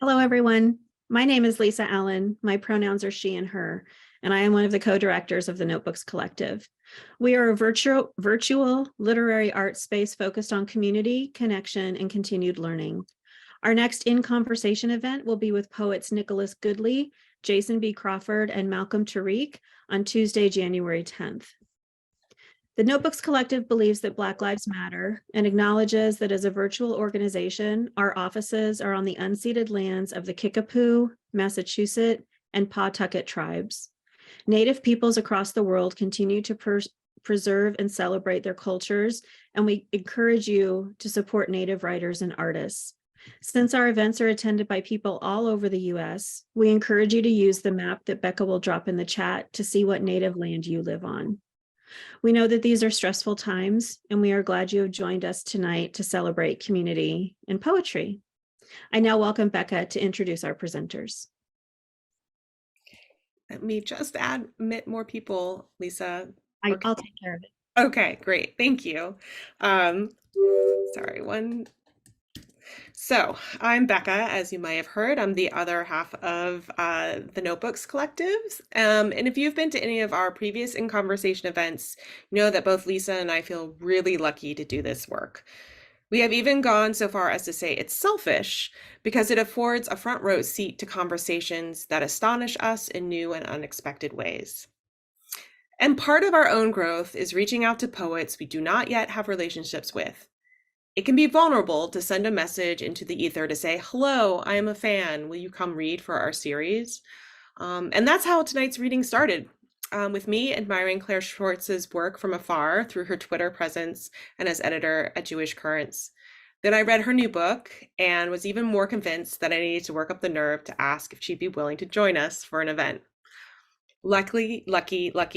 Hello, everyone. My name is Lisa Allen. My pronouns are she and her, and I am one of the co-directors of the Notebooks Collective. We are a virtual literary art space focused on community, connection, and continued learning. Our next In Conversation event will be with poets Nicholas Goodley, Jason B. Crawford, and Malcolm Tariq on Tuesday, January 10th. The Notebooks Collective believes that Black Lives Matter and acknowledges that as a virtual organization, our offices are on the unceded lands of the Kickapoo, Massachusetts, and Pawtucket tribes. Native peoples across the world continue to preserve and celebrate their cultures, and we encourage you to support Native writers and artists. Since our events are attended by people all over the US, we encourage you to use the map that Becca will drop in the chat to see what Native land you live on. We know that these are stressful times, and we are glad you have joined us tonight to celebrate community and poetry. I now welcome Becca to introduce our presenters. Let me just admit more people, Lisa. I'll take care of it. Okay, great. Thank you. Sorry, one. So I'm Becca, as you might have heard. I'm the other half of the Notebooks Collectives. And if you've been to any of our previous In Conversation events, you know that both Lisa and I feel really lucky to do this work. We have even gone so far as to say it's selfish because it affords a front row seat to conversations that astonish us in new and unexpected ways. And part of our own growth is reaching out to poets we do not yet have relationships with. It can be vulnerable to send a message into the ether to say, hello, I am a fan. Will you come read for our series? And that's how tonight's reading started. With me admiring Claire Schwartz's work from afar through her Twitter presence and as editor at Jewish Currents. Then I read her new book and was even more convinced that I needed to work up the nerve to ask if she'd be willing to join us for an event. Lucky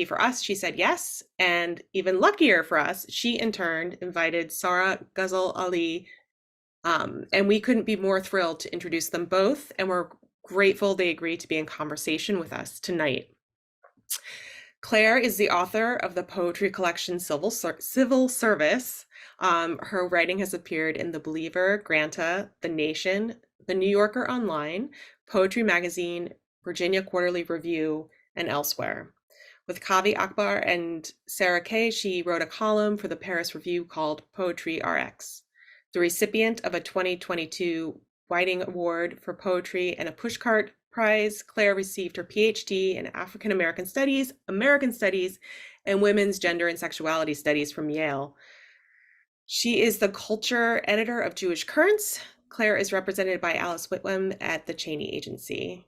for us, she said yes. And even luckier for us, she in turn invited Sarah Ghazal Ali. And we couldn't be more thrilled to introduce them both. And we're grateful they agreed to be in conversation with us tonight. Claire is the author of the poetry collection Civil Service. Her writing has appeared in The Believer, Granta, The Nation, The New Yorker Online, Poetry Magazine, Virginia Quarterly Review, and elsewhere. With Kaveh, Akbar, and Sarah Kay, she wrote a column for the Paris Review called Poetry RX. The recipient of a 2022 Whiting Award for Poetry and a Pushcart Prize, Claire received her PhD in African American Studies, and Women's Gender and Sexuality Studies from Yale. She is the culture editor of Jewish Currents. Claire is represented by Alice Whitwham at the Cheney Agency.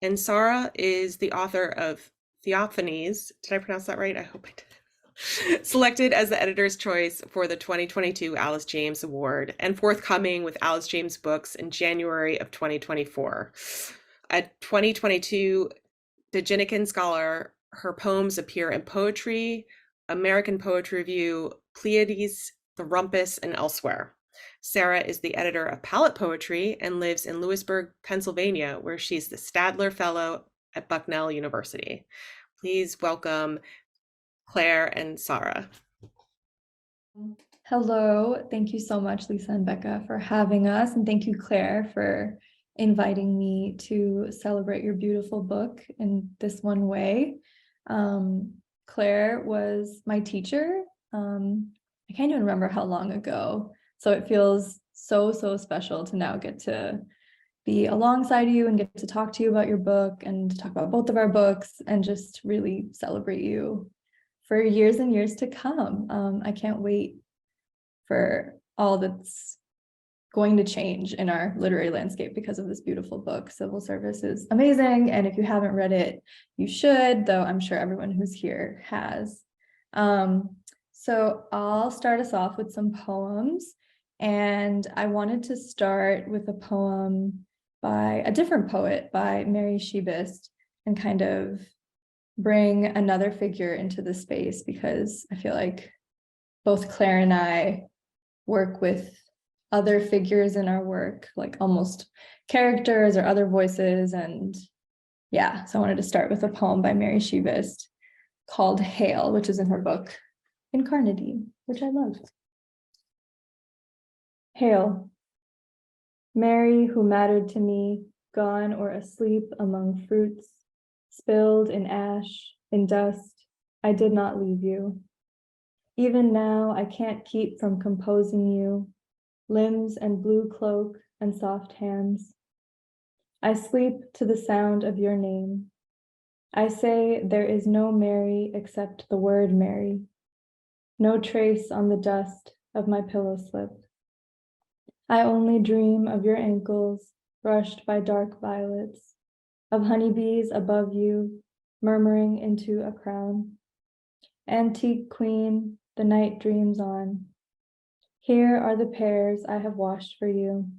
And Sarah is the author of THEOPHANIES. Did I pronounce that right? I hope I did. Selected as the editor's choice for the 2022 Alice James Award and forthcoming with Alice James Books in January of 2024. At 2022 Djanikian Scholar, her poems appear in Poetry, American Poetry Review, Pleiades, the Rumpus, and elsewhere. Sarah is the editor of Palette Poetry and lives in Lewisburg, Pennsylvania, where she's the Stadler Fellow at Bucknell University. Please welcome Claire and Sarah. Hello, thank you so much, Lisa and Becca, for having us. And thank you, Claire, for inviting me to celebrate your beautiful book in this one way. Claire was my teacher. I can't even remember how long ago. So it feels so special to now get to be alongside you and get to talk to you about your book and talk about both of our books and just really celebrate you for years and years to come. I can't wait for all that's going to change in our literary landscape because of this beautiful book. Civil Service is amazing. And if you haven't read it, you should, though I'm sure everyone who's here has. So I'll start us off with some poems. And I wanted to start with a poem by a different poet, by Mary Shebist, and kind of bring another figure into the space because I feel like both Claire and I work with other figures in our work, like almost characters or other voices. And yeah, so I wanted to start with a poem by Mary Shebist called Hail, which is in her book Incarnadine, which I love. Hail. Mary, who mattered to me, gone or asleep among fruits, spilled in ash, in dust, I did not leave you. Even now, I can't keep from composing you, limbs and blue cloak and soft hands. I sleep to the sound of your name. I say there is no Mary except the word Mary, no trace on the dust of my pillow slip. I only dream of your ankles brushed by dark violets, of honeybees above you, murmuring into a crown. Antique queen, the night dreams on. Here are the pears I have washed for you.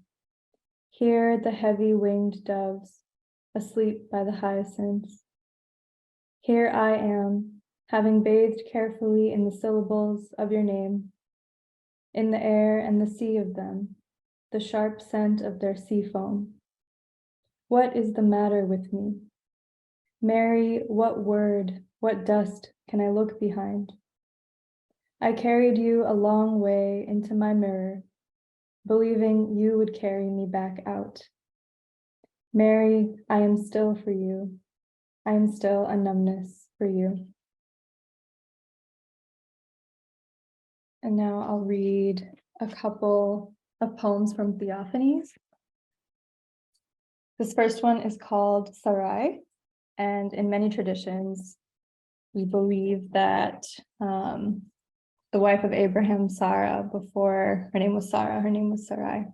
Here the heavy winged doves, asleep by the hyacinths. Here I am, having bathed carefully in the syllables of your name, in the air and the sea of them, the sharp scent of their sea foam. What is the matter with me? Mary, what word, what dust can I look behind? I carried you a long way into my mirror, believing you would carry me back out. Mary, I am still for you. I am still a numbness for you. And now I'll read a couple of poems from THEOPHANIES. This first one is called Sarai, and in many traditions, we believe that the wife of Abraham, Sarah, before her name was Sarah, her name was Sarai.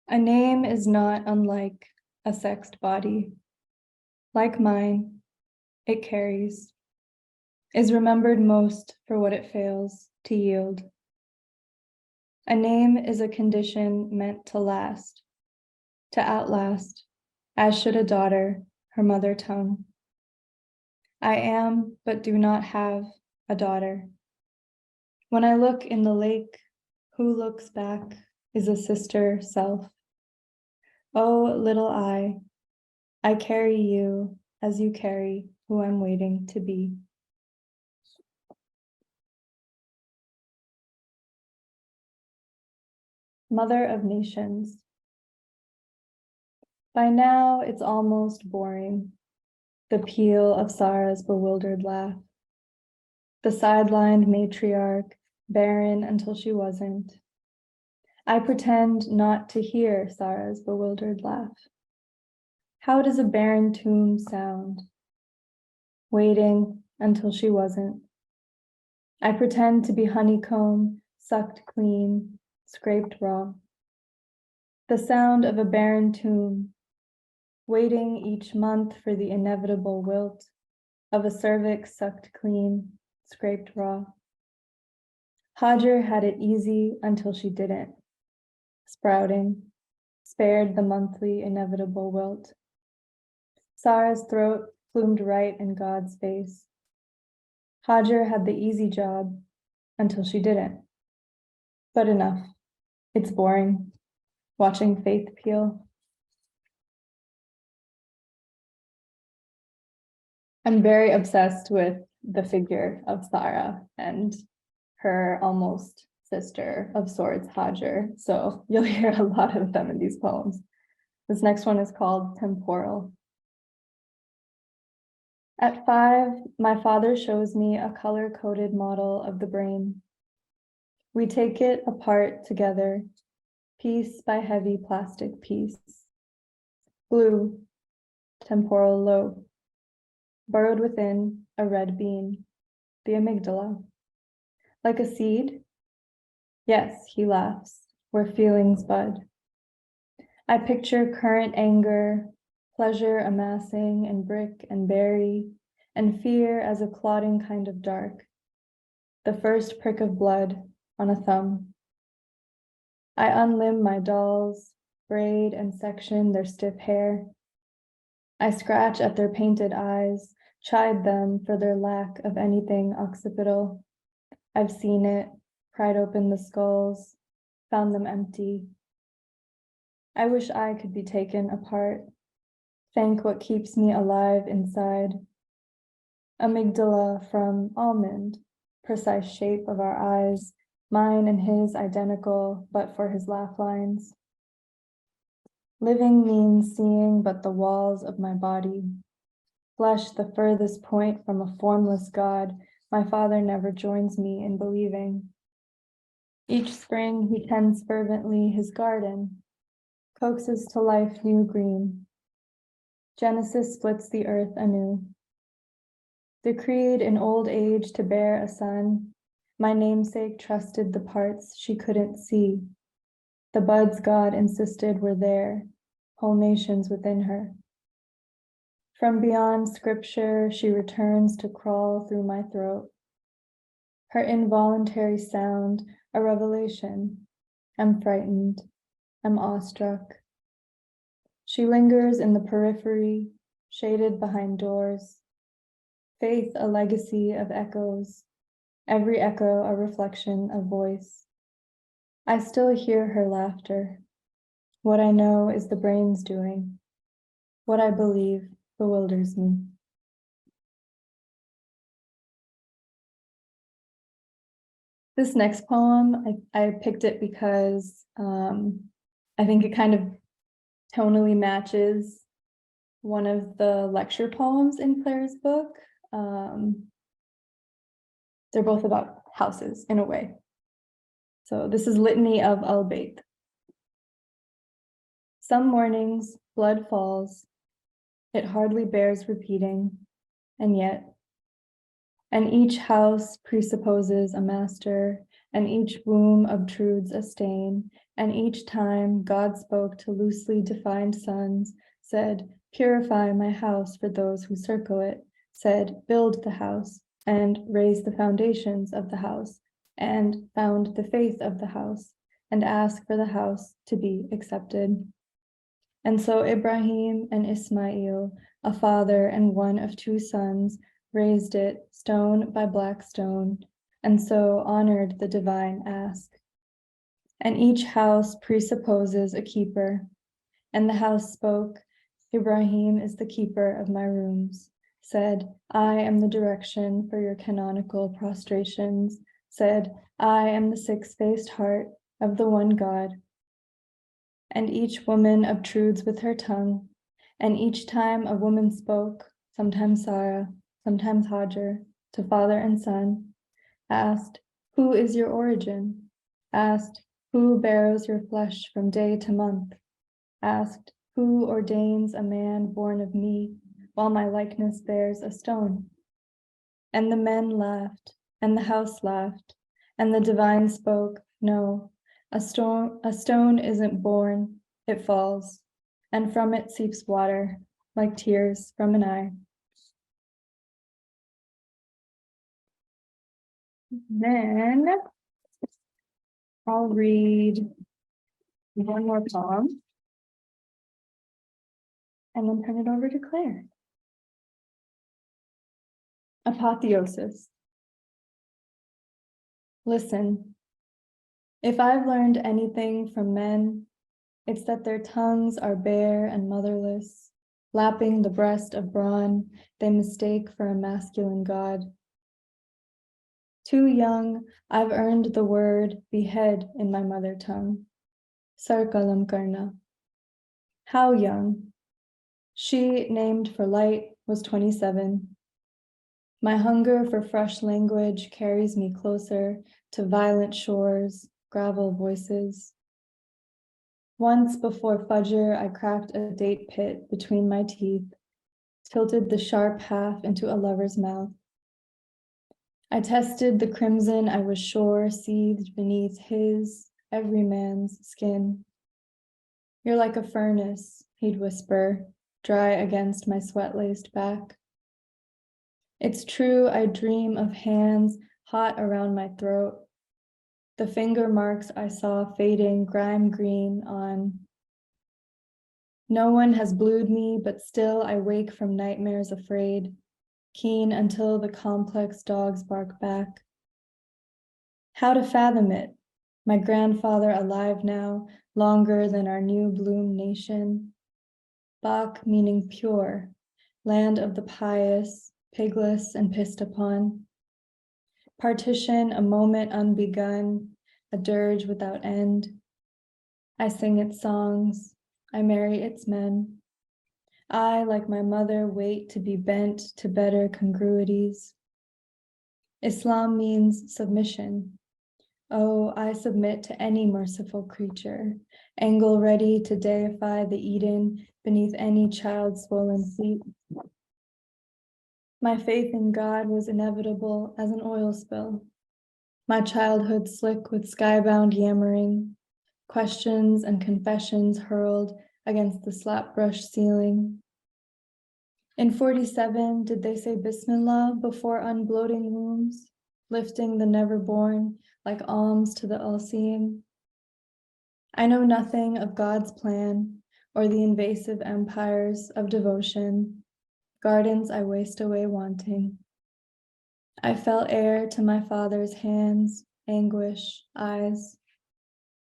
A name is not unlike a sexed body. Like mine, it carries, is remembered most for what it fails to yield. A name is a condition meant to last, to outlast, as should a daughter her mother tongue. I am, but do not have a daughter. When I look in the lake, who looks back is a sister self. Oh, little I carry you as you carry who I'm waiting to be. Mother of Nations. By now, it's almost boring, the peal of Sarah's bewildered laugh. The sidelined matriarch, barren until she wasn't. I pretend not to hear Sarah's bewildered laugh. How does a barren tomb sound? Waiting until she wasn't. I pretend to be honeycomb, sucked clean, scraped raw. The sound of a barren tomb, waiting each month for the inevitable wilt of a cervix sucked clean, scraped raw. Hajar had it easy until she didn't. Sprouting, spared the monthly inevitable wilt. Sarah's throat plumed right in God's face. Hajar had the easy job until she didn't. But enough. It's boring, watching faith peel. I'm very obsessed with the figure of Sarah and her almost sister of sorts, Hajar. So you'll hear a lot of them in these poems. This next one is called Temporal. At 5, my father shows me a color-coded model of the brain. We take it apart together, piece by heavy plastic piece. Blue, temporal lobe. Burrowed within a red bean, the amygdala. Like a seed? Yes, he laughs, where feelings bud. I picture current anger, pleasure amassing in brick and berry, and fear as a clotting kind of dark. The first prick of blood on a thumb. I unlimb my dolls, braid and section their stiff hair. I scratch at their painted eyes, chide them for their lack of anything occipital. I've seen it, pried open the skulls, found them empty. I wish I could be taken apart. Thank what keeps me alive inside. Amygdala from almond, precise shape of our eyes, mine and his identical, but for his laugh lines. Living means seeing but the walls of my body. Flesh the furthest point from a formless God, my father never joins me in believing. Each spring he tends fervently his garden, coaxes to life new green. Genesis splits the earth anew. Decreed in old age to bear a son, my namesake trusted the parts she couldn't see. The buds God insisted were there, whole nations within her. From beyond scripture, she returns to crawl through my throat. Her involuntary sound, a revelation. I'm frightened, I'm awestruck. She lingers in the periphery, shaded behind doors. Faith, a legacy of echoes, every echo a reflection of voice. I still hear her laughter. What I know is the brain's doing. What I believe bewilders me. This next poem, I picked it because I think it kind of tonally matches one of the lecture poems in Claire's book. They're both about houses in a way. So this is Litany of Al-Bayt. Some mornings, blood falls. It hardly bears repeating, and yet. And each house presupposes a master, and each womb obtrudes a stain, and each time God spoke to loosely defined sons, said, purify my house for those who circle it, said, build the house, and raise the foundations of the house, and found the faith of the house, and ask for the house to be accepted. And so Ibrahim and Ismail, a father and one of two sons, raised it stone by black stone, and so honored the divine ask. And each house presupposes a keeper, and the house spoke, Ibrahim is the keeper of my rooms, said, I am the direction for your canonical prostrations, said, I am the six-faced heart of the one God. And each woman obtrudes with her tongue, and each time a woman spoke, sometimes Sarah, sometimes Hajar, to father and son, asked, who is your origin? Asked, who bears your flesh from day to month? Asked, who ordains a man born of me, while my likeness bears a stone? And the men laughed, and the house laughed, and the divine spoke, no, a stone isn't born, it falls, and from it seeps water, like tears from an eye. Then I'll read one more poem and then turn it over to Claire. Apotheosis. Listen, if I've learned anything from men, it's that their tongues are bare and motherless, lapping the breast of brawn they mistake for a masculine god. Too young, I've earned the word behead in my mother tongue. Sar kalam karna. How young? She, named for light, was 27. My hunger for fresh language carries me closer to violent shores, gravel voices. Once before Fajr, I cracked a date pit between my teeth, tilted the sharp half into a lover's mouth. I tested the crimson I was sure seethed beneath his, every man's skin. You're like a furnace, he'd whisper, dry against my sweat-laced back. It's true, I dream of hands hot around my throat, the finger marks I saw fading grime green on. No one has blued me, but still I wake from nightmares afraid, keen until the complex dogs bark back. How to fathom it? My grandfather alive now, longer than our new bloom nation. Bak meaning pure, land of the pious, pigless and pissed upon. Partition a moment unbegun, a dirge without end. I sing its songs, I marry its men. I, like my mother, wait to be bent to better congruities. Islam means submission. Oh, I submit to any merciful creature, angle ready to deify the Eden beneath any child's swollen feet. My faith in God was inevitable as an oil spill. My childhood slick with skybound yammering, questions and confessions hurled against the slap-brush ceiling. In 47, did they say Bismillah before unbloating wombs, lifting the never-born like alms to the all-seeing? I know nothing of God's plan or the invasive empires of devotion, gardens I waste away wanting. I fell heir to my father's hands, anguish, eyes.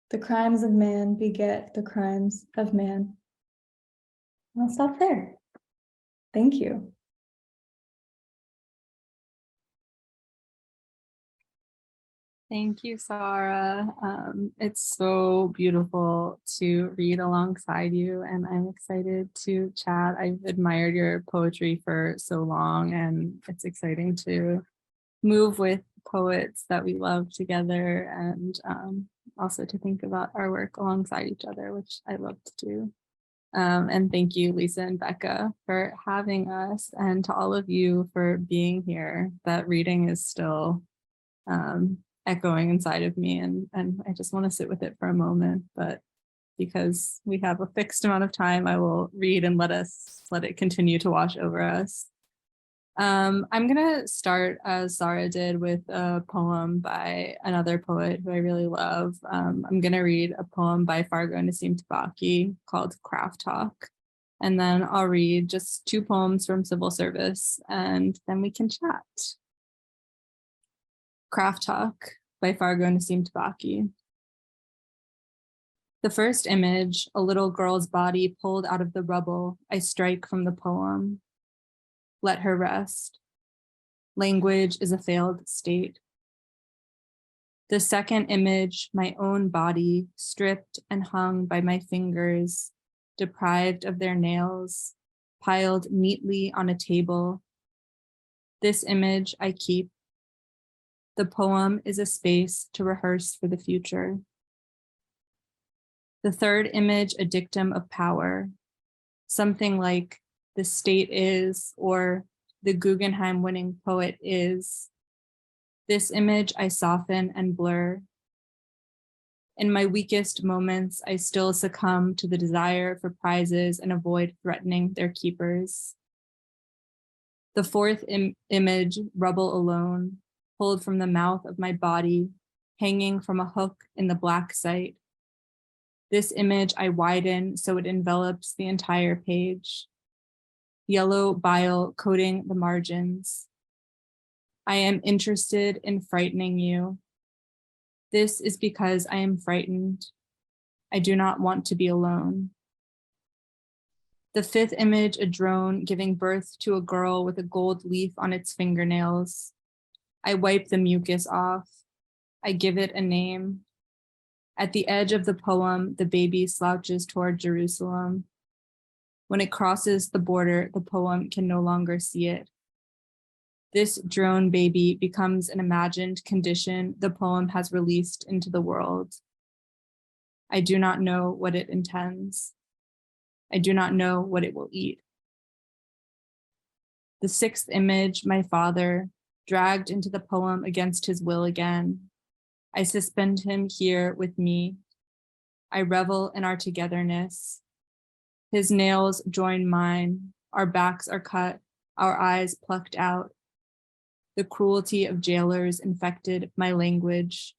The crimes of man beget the crimes of man. I'll stop there. Thank you. Thank you, Sarah. It's so beautiful to read alongside you, and I'm excited to chat. I've admired your poetry for so long, and it's exciting to move with poets that we love together, and also to think about our work alongside each other, which I love to do. And thank you, Lisa and Becca, for having us, and to all of you for being here. That reading is still echoing inside of me, and I just want to sit with it for a moment, but because we have a fixed amount of time, I will read and let it continue to wash over us. I'm gonna start, as Sarah did, with a poem by another poet who I really love. I'm gonna read a poem by Fargo Nassim Tabaki called Craft Talk, and then I'll read just 2 poems from Civil Service, and then we can chat. Craft Talk by Fargo Nassim Tabaki. The first image, a little girl's body pulled out of the rubble, I strike from the poem. Let her rest. Language is a failed state. The second image, my own body, stripped and hung by my fingers, deprived of their nails, piled neatly on a table. This image I keep. The poem is a space to rehearse for the future. The third image, a dictum of power, something like the state is, or the Guggenheim winning poet is. This image I soften and blur. In my weakest moments, I still succumb to the desire for prizes and avoid threatening their keepers. The fourth image, rubble alone, pulled from the mouth of my body, hanging from a hook in the black site. This image I widen so it envelops the entire page. Yellow bile coating the margins. I am interested in frightening you. This is because I am frightened. I do not want to be alone. The fifth image, a drone giving birth to a girl with a gold leaf on its fingernails. I wipe the mucus off. I give it a name. At the edge of the poem, the baby slouches toward Jerusalem. When it crosses the border, the poem can no longer see it. This drone baby becomes an imagined condition the poem has released into the world. I do not know what it intends. I do not know what it will eat. The sixth image, my father, dragged into the poem against his will again. I suspend him here with me. I revel in our togetherness. His nails join mine. Our backs are cut, our eyes plucked out. The cruelty of jailers infected my language.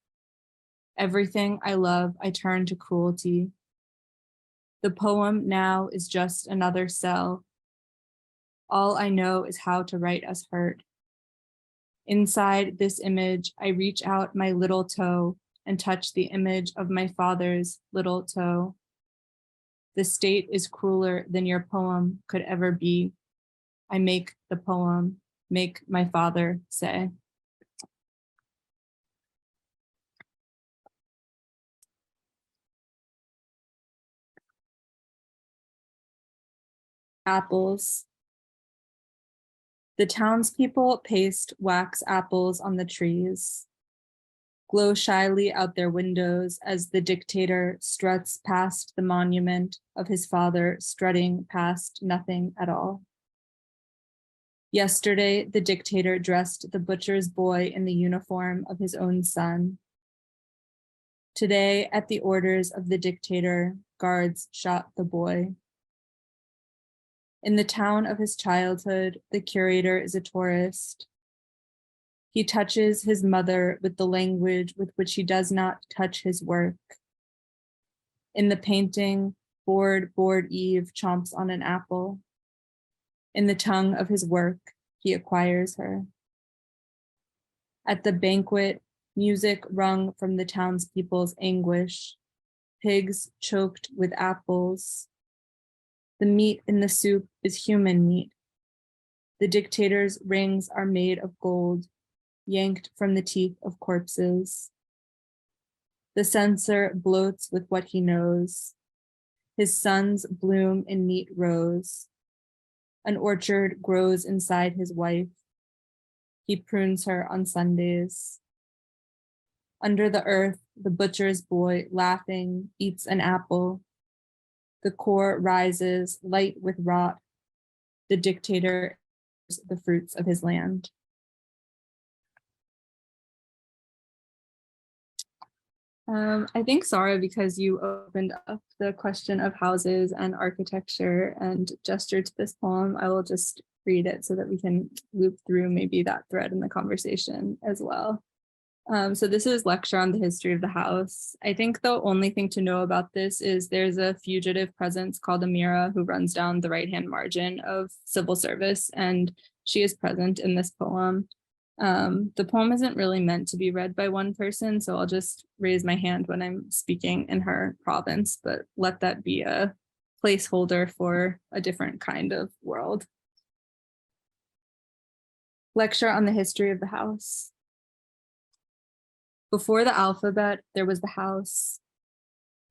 Everything I love, I turn to cruelty. The poem now is just another cell. All I know is how to write us hurt. Inside this image, I reach out my little toe and touch the image of my father's little toe. The state is crueler than your poem could ever be. I make the poem, make my father say. Apples. The townspeople paste wax apples on the trees, glow shyly out their windows as the dictator struts past the monument of his father strutting past nothing at all. Yesterday, the dictator dressed the butcher's boy in the uniform of his own son. Today, at the orders of the dictator, guards shot the boy. In the town of his childhood, the curator is a tourist. He touches his mother with the language with which he does not touch his work. In the painting, bored Eve chomps on an apple. In the tongue of his work, he acquires her. At the banquet, music wrung from the townspeople's anguish, pigs choked with apples. The meat in the soup is human meat. The dictator's rings are made of gold, yanked from the teeth of corpses. The censor bloats with what he knows. His sons bloom in neat rows. An orchard grows inside his wife. He prunes her on Sundays. Under the earth, the butcher's boy, laughing, eats an apple. The core rises, light with rot. The dictator is the fruits of his land. I think, Sarah, because you opened up the question of houses and architecture and gestured to this poem, I will just read it so that we can loop through maybe that thread in the conversation as well. So this is Lecture on the History of the House. I think the only thing to know about this is there's a fugitive presence called Amira who runs down the right-hand margin of civil service, and she is present in this poem. The poem isn't really meant to be read by one person, so I'll just raise my hand when I'm speaking in her province, but let that be a placeholder for a different kind of world. Lecture on the History of the House. Before the alphabet, there was the house.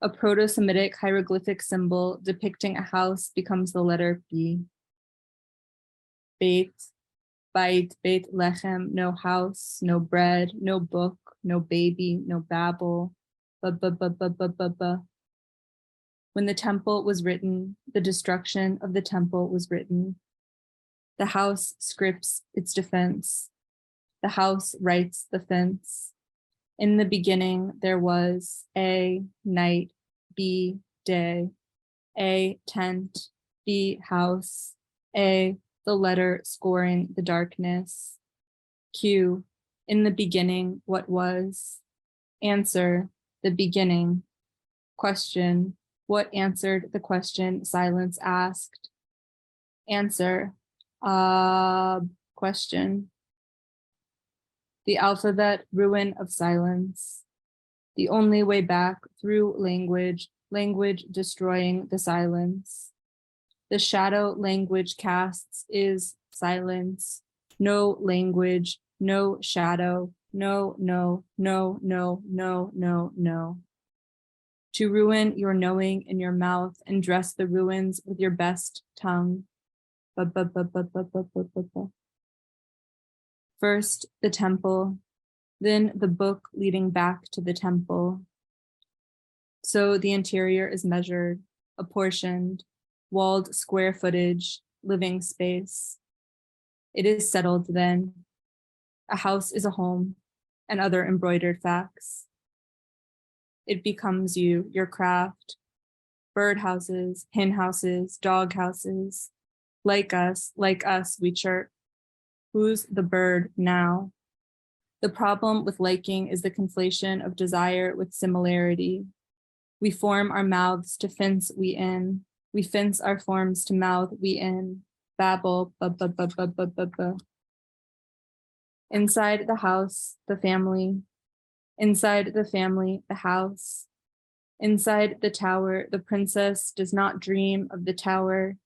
A Proto-Semitic hieroglyphic symbol depicting a house becomes the letter B. Beit, Beit, Beit Lechem, no house, no bread, no book, no baby, no babble, ba. When the temple was written, the destruction of the temple was written. The house scripts its defense. The house writes the fence. In the beginning, there was A, night, B, day, A, tent, B, house, A, the letter scoring the darkness. Q, in the beginning, what was? Answer, the beginning. Question, what answered the question silence asked? Answer, question. The alphabet, ruin of silence. The only way back through language, language destroying the silence. The shadow language casts is silence. No language, no shadow, no. To ruin your knowing in your mouth and dress the ruins with your best tongue. First, the temple, then the book leading back to the temple. So the interior is measured, apportioned, walled square footage, living space. It is settled then. A house is a home, and other embroidered facts. It becomes you, your craft, bird houses, hen houses, dog houses. Like us, we chirp. Who's the bird now? The problem with liking is the conflation of desire with similarity. We form our mouths to fence we in. We fence our forms to mouth we in. Babble, ba. Inside the house, the family. Inside the family, the house. Inside the tower, the princess does not dream of the tower.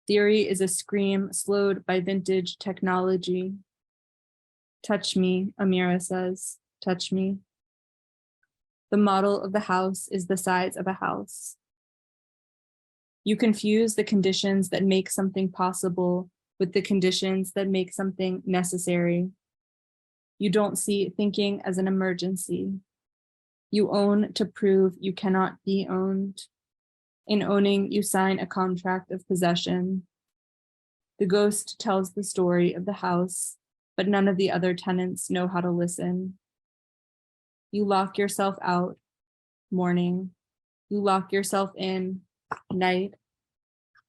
Theory is a scream slowed by vintage technology. Touch me, Amira says, touch me. The model of the house is the size of a house. You confuse the conditions that make something possible with the conditions that make something necessary. You don't see thinking as an emergency. You own to prove you cannot be owned. In owning, you sign a contract of possession. The ghost tells the story of the house, but none of the other tenants know how to listen. You lock yourself out, morning. You lock yourself in, night.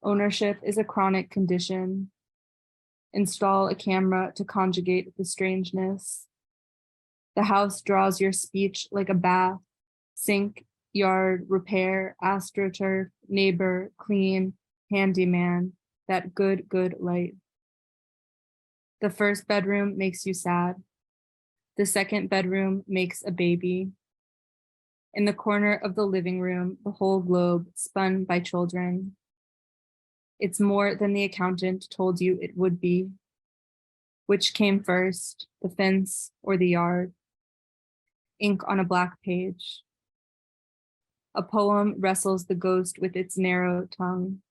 Ownership is a chronic condition. Install a camera to conjugate the strangeness. The house draws your speech like a bath, sink, yard, repair, astroturf, neighbor, clean, handyman, that good light. The first bedroom makes you sad. The second bedroom makes a baby. In the corner of the living room, the whole globe spun by children. It's more than the accountant told you it would be. Which came first, the fence or the yard? Ink on a black page. A poem wrestles the ghost with its narrow tongue.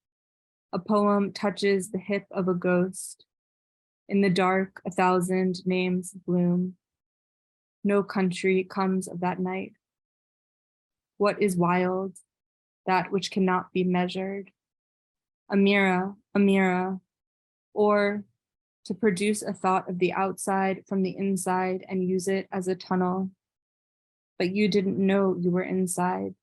A poem touches the hip of a ghost. In the dark, 1,000 names bloom. No country comes of that night. What is wild? That which cannot be measured. A mirror, or to produce a thought of the outside from the inside and use it as a tunnel. But you didn't know you were inside.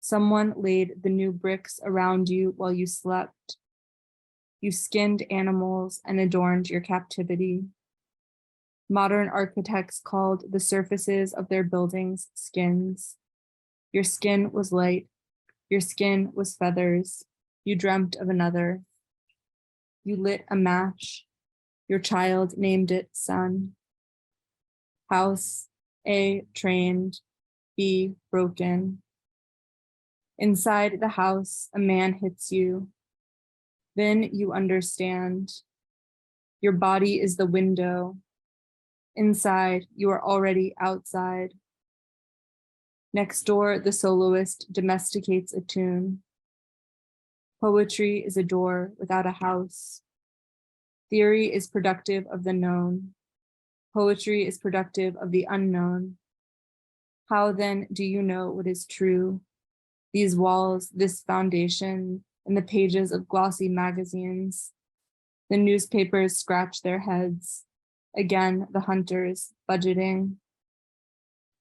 Someone laid the new bricks around you while you slept. You skinned animals and adorned your captivity. Modern architects called the surfaces of their buildings skins. Your skin was light. Your skin was feathers. You dreamt of another. You lit a match. Your child named it Sun. House, A, trained, B, broken. Inside the house, a man hits you. Then you understand. Your body is the window. Inside, you are already outside. Next door, the soloist domesticates a tune. Poetry is a door without a house. Theory is productive of the known. Poetry is productive of the unknown. How then do you know what is true? These walls, this foundation, and the pages of glossy magazines. The newspapers scratch their heads. Again, the hunters, budgeting.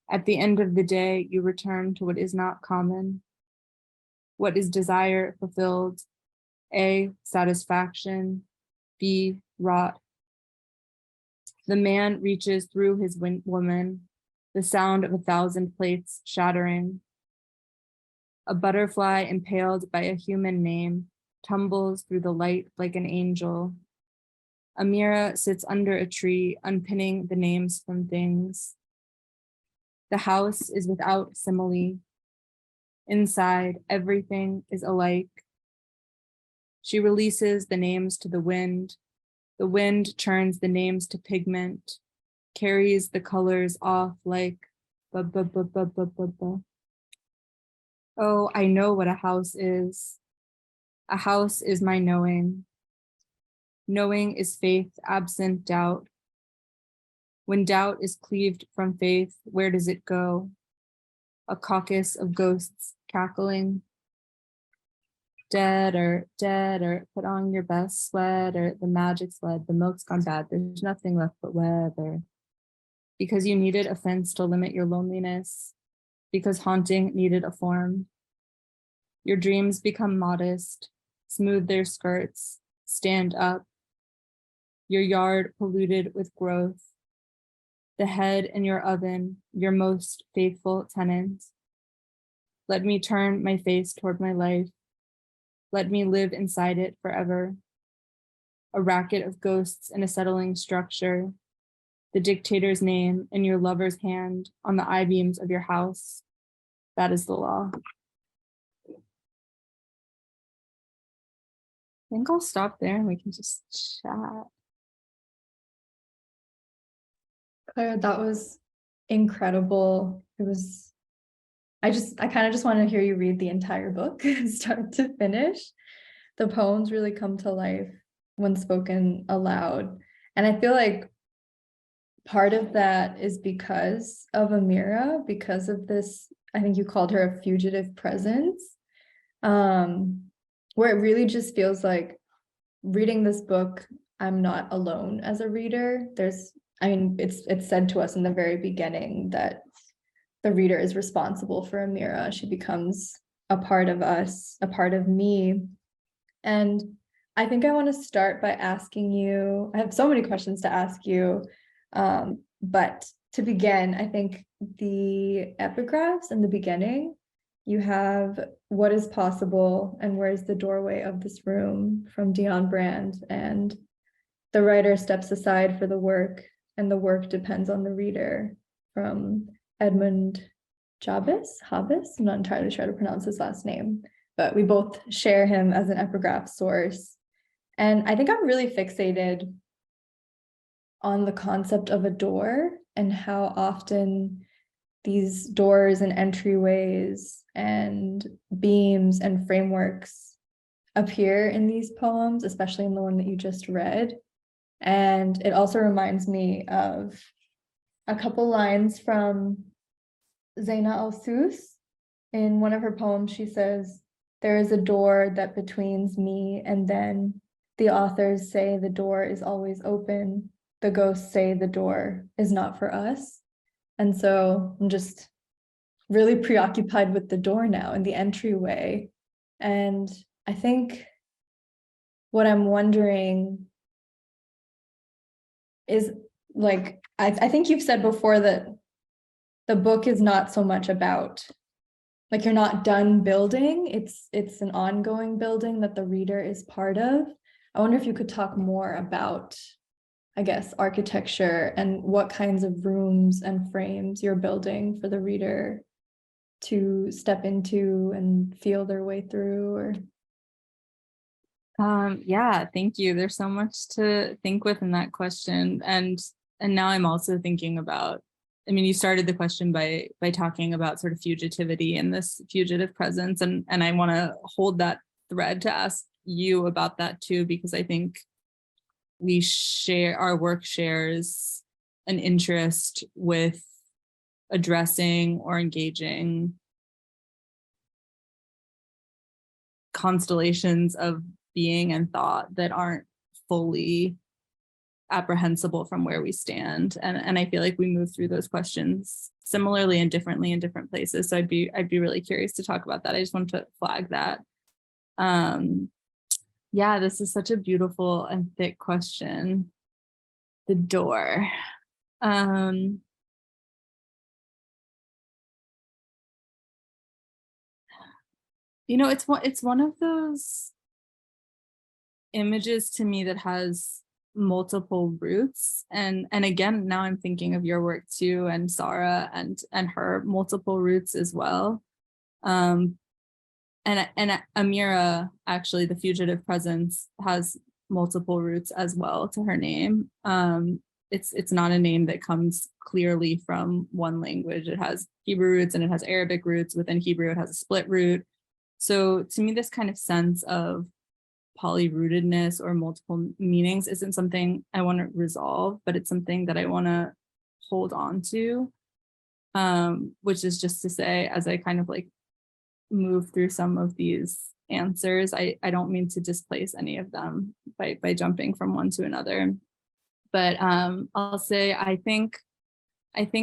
At the end of the day, you return to what is not common. What is desire fulfilled? A, satisfaction. B, rot. The man reaches through his woman, the sound of 1,000 plates shattering. A butterfly impaled by a human name tumbles through the light like an angel. Amira sits under a tree, unpinning the names from things. The house is without simile. Inside, everything is alike. She releases the names to the wind. The wind turns the names to pigment, carries the colors off like ba-ba-ba-ba-ba-ba-ba. Oh, I know what a house is. A house is my knowing. Knowing is faith absent doubt. When doubt is cleaved from faith, where does it go? A caucus of ghosts cackling. Dead or put on your best sweater, the magic's fled, the milk's gone bad, there's nothing left but weather. Because you needed a fence to limit your loneliness, because haunting needed a form. Your dreams become modest, smooth their skirts, stand up. Your yard polluted with growth. The head in your oven, your most faithful tenant. Let me turn my face toward my life. Let me live inside it forever. A racket of ghosts in a settling structure. The dictator's name in your lover's hand on the I-beams of your house. That is the law. I think I'll stop there and we can just chat. Claire, that was incredible. I kind of just want to hear you read the entire book, start to finish. The poems really come to life when spoken aloud. And I feel like part of that is because of Amira, because of this, I think you called her a fugitive presence, where it really just feels like reading this book, I'm not alone as a reader. It's said to us in the very beginning that the reader is responsible for Amira. She becomes a part of us, a part of me. And I think I want to start by asking you, I have so many questions to ask you, but to begin, I think the epigraphs in the beginning, you have "What is possible and where is the doorway of this room" from Dion Brand, and "The writer steps aside for the work and the work depends on the reader" from Edmund Habis. I'm not entirely sure how to pronounce his last name, but we both share him as an epigraph source. And I think I'm really fixated on the concept of a door and how often these doors and entryways and beams and frameworks appear in these poems, especially in the one that you just read. And it also reminds me of a couple lines from Zaina Al-Sus. In one of her poems, she says, "There is a door that betweens me and then. The authors say the door is always open. The ghosts say the door is not for us." And so I'm just really preoccupied with the door now and the entryway. And I think what I'm wondering is, like, I think you've said before that the book is not so much about, like, you're not done building. It's an ongoing building that the reader is part of. I wonder if you could talk more about, I guess, architecture and what kinds of rooms and frames you're building for the reader to step into and feel their way through. Or yeah, thank you. There's so much to think with in that question. And now I'm also thinking about, I mean, you started the question by talking about sort of fugitivity and this fugitive presence. And I want to hold that thread to ask you about that too, because I think our work shares an interest with addressing or engaging constellations of being and thought that aren't fully apprehensible from where we stand. And I feel like we move through those questions similarly and differently in different places. So I'd be really curious to talk about that. I just want to flag that. Yeah, this is such a beautiful and thick question. The door. You know, it's one of those images to me that has multiple roots, and again, now I'm thinking of your work too, and Sarah and her multiple roots as well. And Amira, actually, the fugitive presence, has multiple roots as well to her name. It's not a name that comes clearly from one language. It has Hebrew roots and it has Arabic roots. Within Hebrew, it has a split root. So to me, this kind of sense of polyrootedness or multiple meanings isn't something I want to resolve, but it's something that I want to hold on to, which is just to say, as I kind of like move through some of these answers, I don't mean to displace any of them by jumping from one to another. But I'll say I think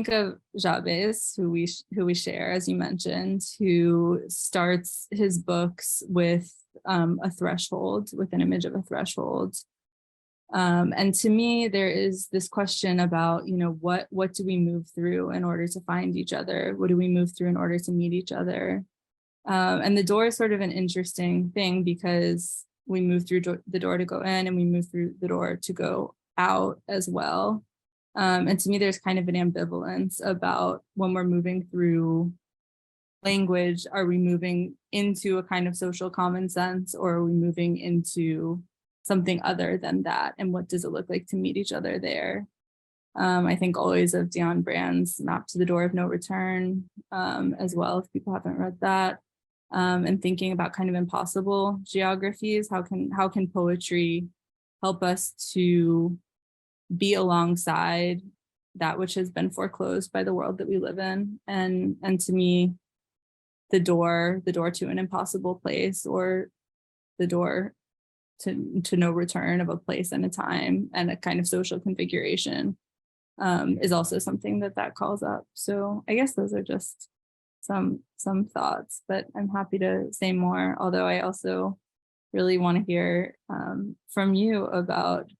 of Jabez, who we share, as you mentioned, who starts his books with a threshold, with an image of a threshold. And to me, there is this question about, you know, what do we move through in order to find each other? What do we move through in order to meet each other? And the door is sort of an interesting thing because we move through the door to go in and we move through the door to go out as well. And to me, there's kind of an ambivalence about when we're moving through language, are we moving into a kind of social common sense, or are we moving into something other than that? And what does it look like to meet each other there? I think always of Dion Brand's Map to the Door of No Return as well, if people haven't read that. And thinking about kind of impossible geographies. How can poetry help us to be alongside that which has been foreclosed by the world that we live in? And to me, the door to an impossible place, or the door to no return of a place and a time and a kind of social configuration, is also something that calls up. So I guess those are just some thoughts, but I'm happy to say more, although I also really want to hear from you about,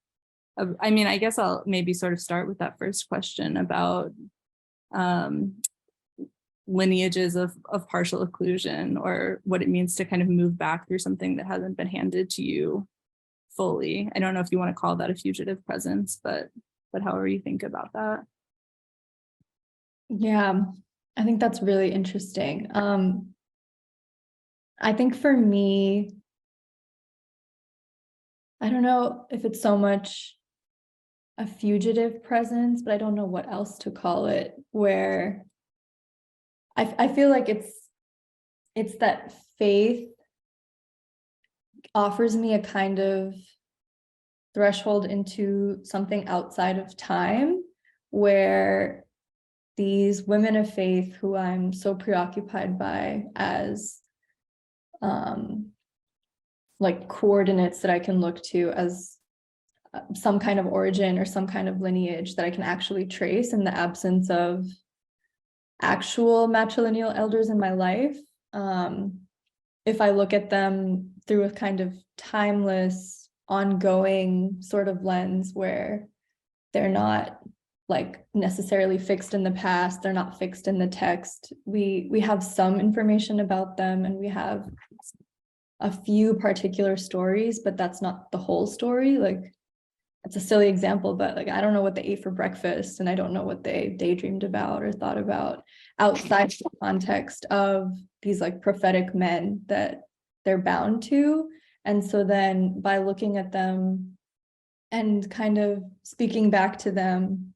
I mean, I guess I'll maybe sort of start with that first question about lineages of partial occlusion, or what it means to kind of move back through something that hasn't been handed to you fully. I don't know if you want to call that a fugitive presence, but however you think about that. Yeah, I think that's really interesting. I think for me, I don't know if it's so much a fugitive presence, but I don't know what else to call it, where I feel like it's that faith offers me a kind of threshold into something outside of time, where these women of faith who I'm so preoccupied by as like coordinates that I can look to as some kind of origin or some kind of lineage that I can actually trace in the absence of actual matrilineal elders in my life. If I look at them through a kind of timeless, ongoing sort of lens where they're not like necessarily fixed in the past, they're not fixed in the text. We have some information about them, and we have a few particular stories, but that's not the whole story. Like, it's a silly example, but like, I don't know what they ate for breakfast, and I don't know what they daydreamed about or thought about outside the context of these like prophetic men that they're bound to. And so then by looking at them and kind of speaking back to them,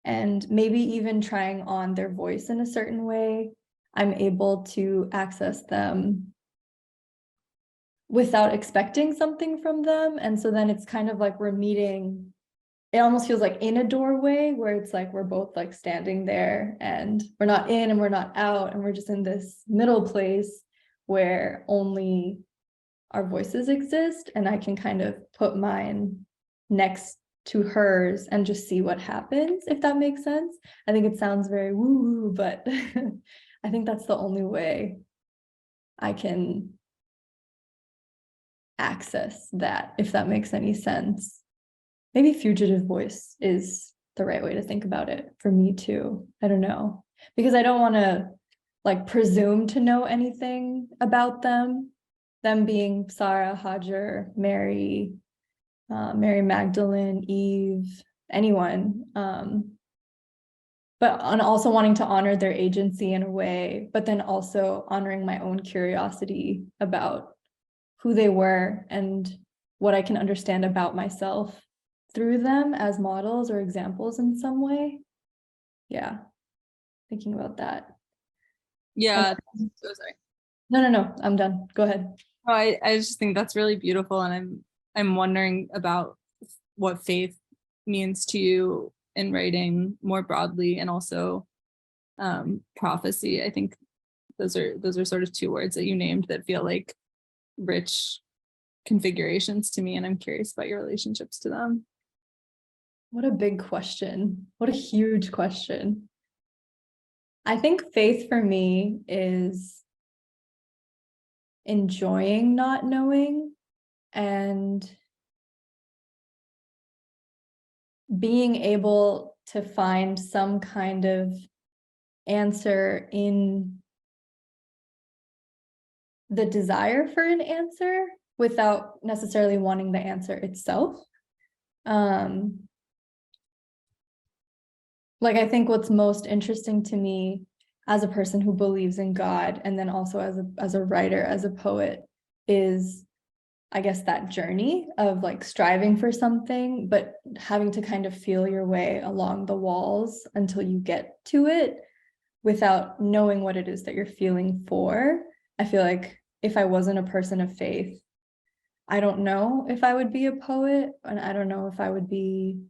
and maybe even trying on their voice in a certain way, I'm able to access them without expecting something from them. And so then it's kind of like we're meeting, it almost feels like in a doorway where it's like we're both like standing there, and we're not in and we're not out, and we're just in this middle place where only our voices exist, and I can kind of put mine next to hers and just see what happens, if that makes sense. I think it sounds very woo-woo, but I think that's the only way I can access that, if that makes any sense. Maybe fugitive voice is the right way to think about it for me too. I don't know, because I don't want to like presume to know anything about them being Sarah, Hajar, Mary, Mary Magdalene, Eve, anyone, but on also wanting to honor their agency in a way, but then also honoring my own curiosity about who they were and what I can understand about myself through them as models or examples in some way. Yeah, thinking about that. Yeah. So sorry. No, I'm done. Go ahead. Oh, I just think that's really beautiful, and I'm wondering about what faith means to you in writing more broadly, and also prophecy. I think those are sort of two words that you named that feel like rich configurations to me, and I'm curious about your relationships to them. What a big question. What a huge question. I think faith for me is enjoying not knowing and being able to find some kind of answer in the desire for an answer without necessarily wanting the answer itself. Like, I think what's most interesting to me as a person who believes in God, and then also as a writer, as a poet, is I guess, that journey of like striving for something, but having to kind of feel your way along the walls until you get to it without knowing what it is that you're feeling for. I feel like if I wasn't a person of faith, I don't know if I would be a poet, and I don't know if I would be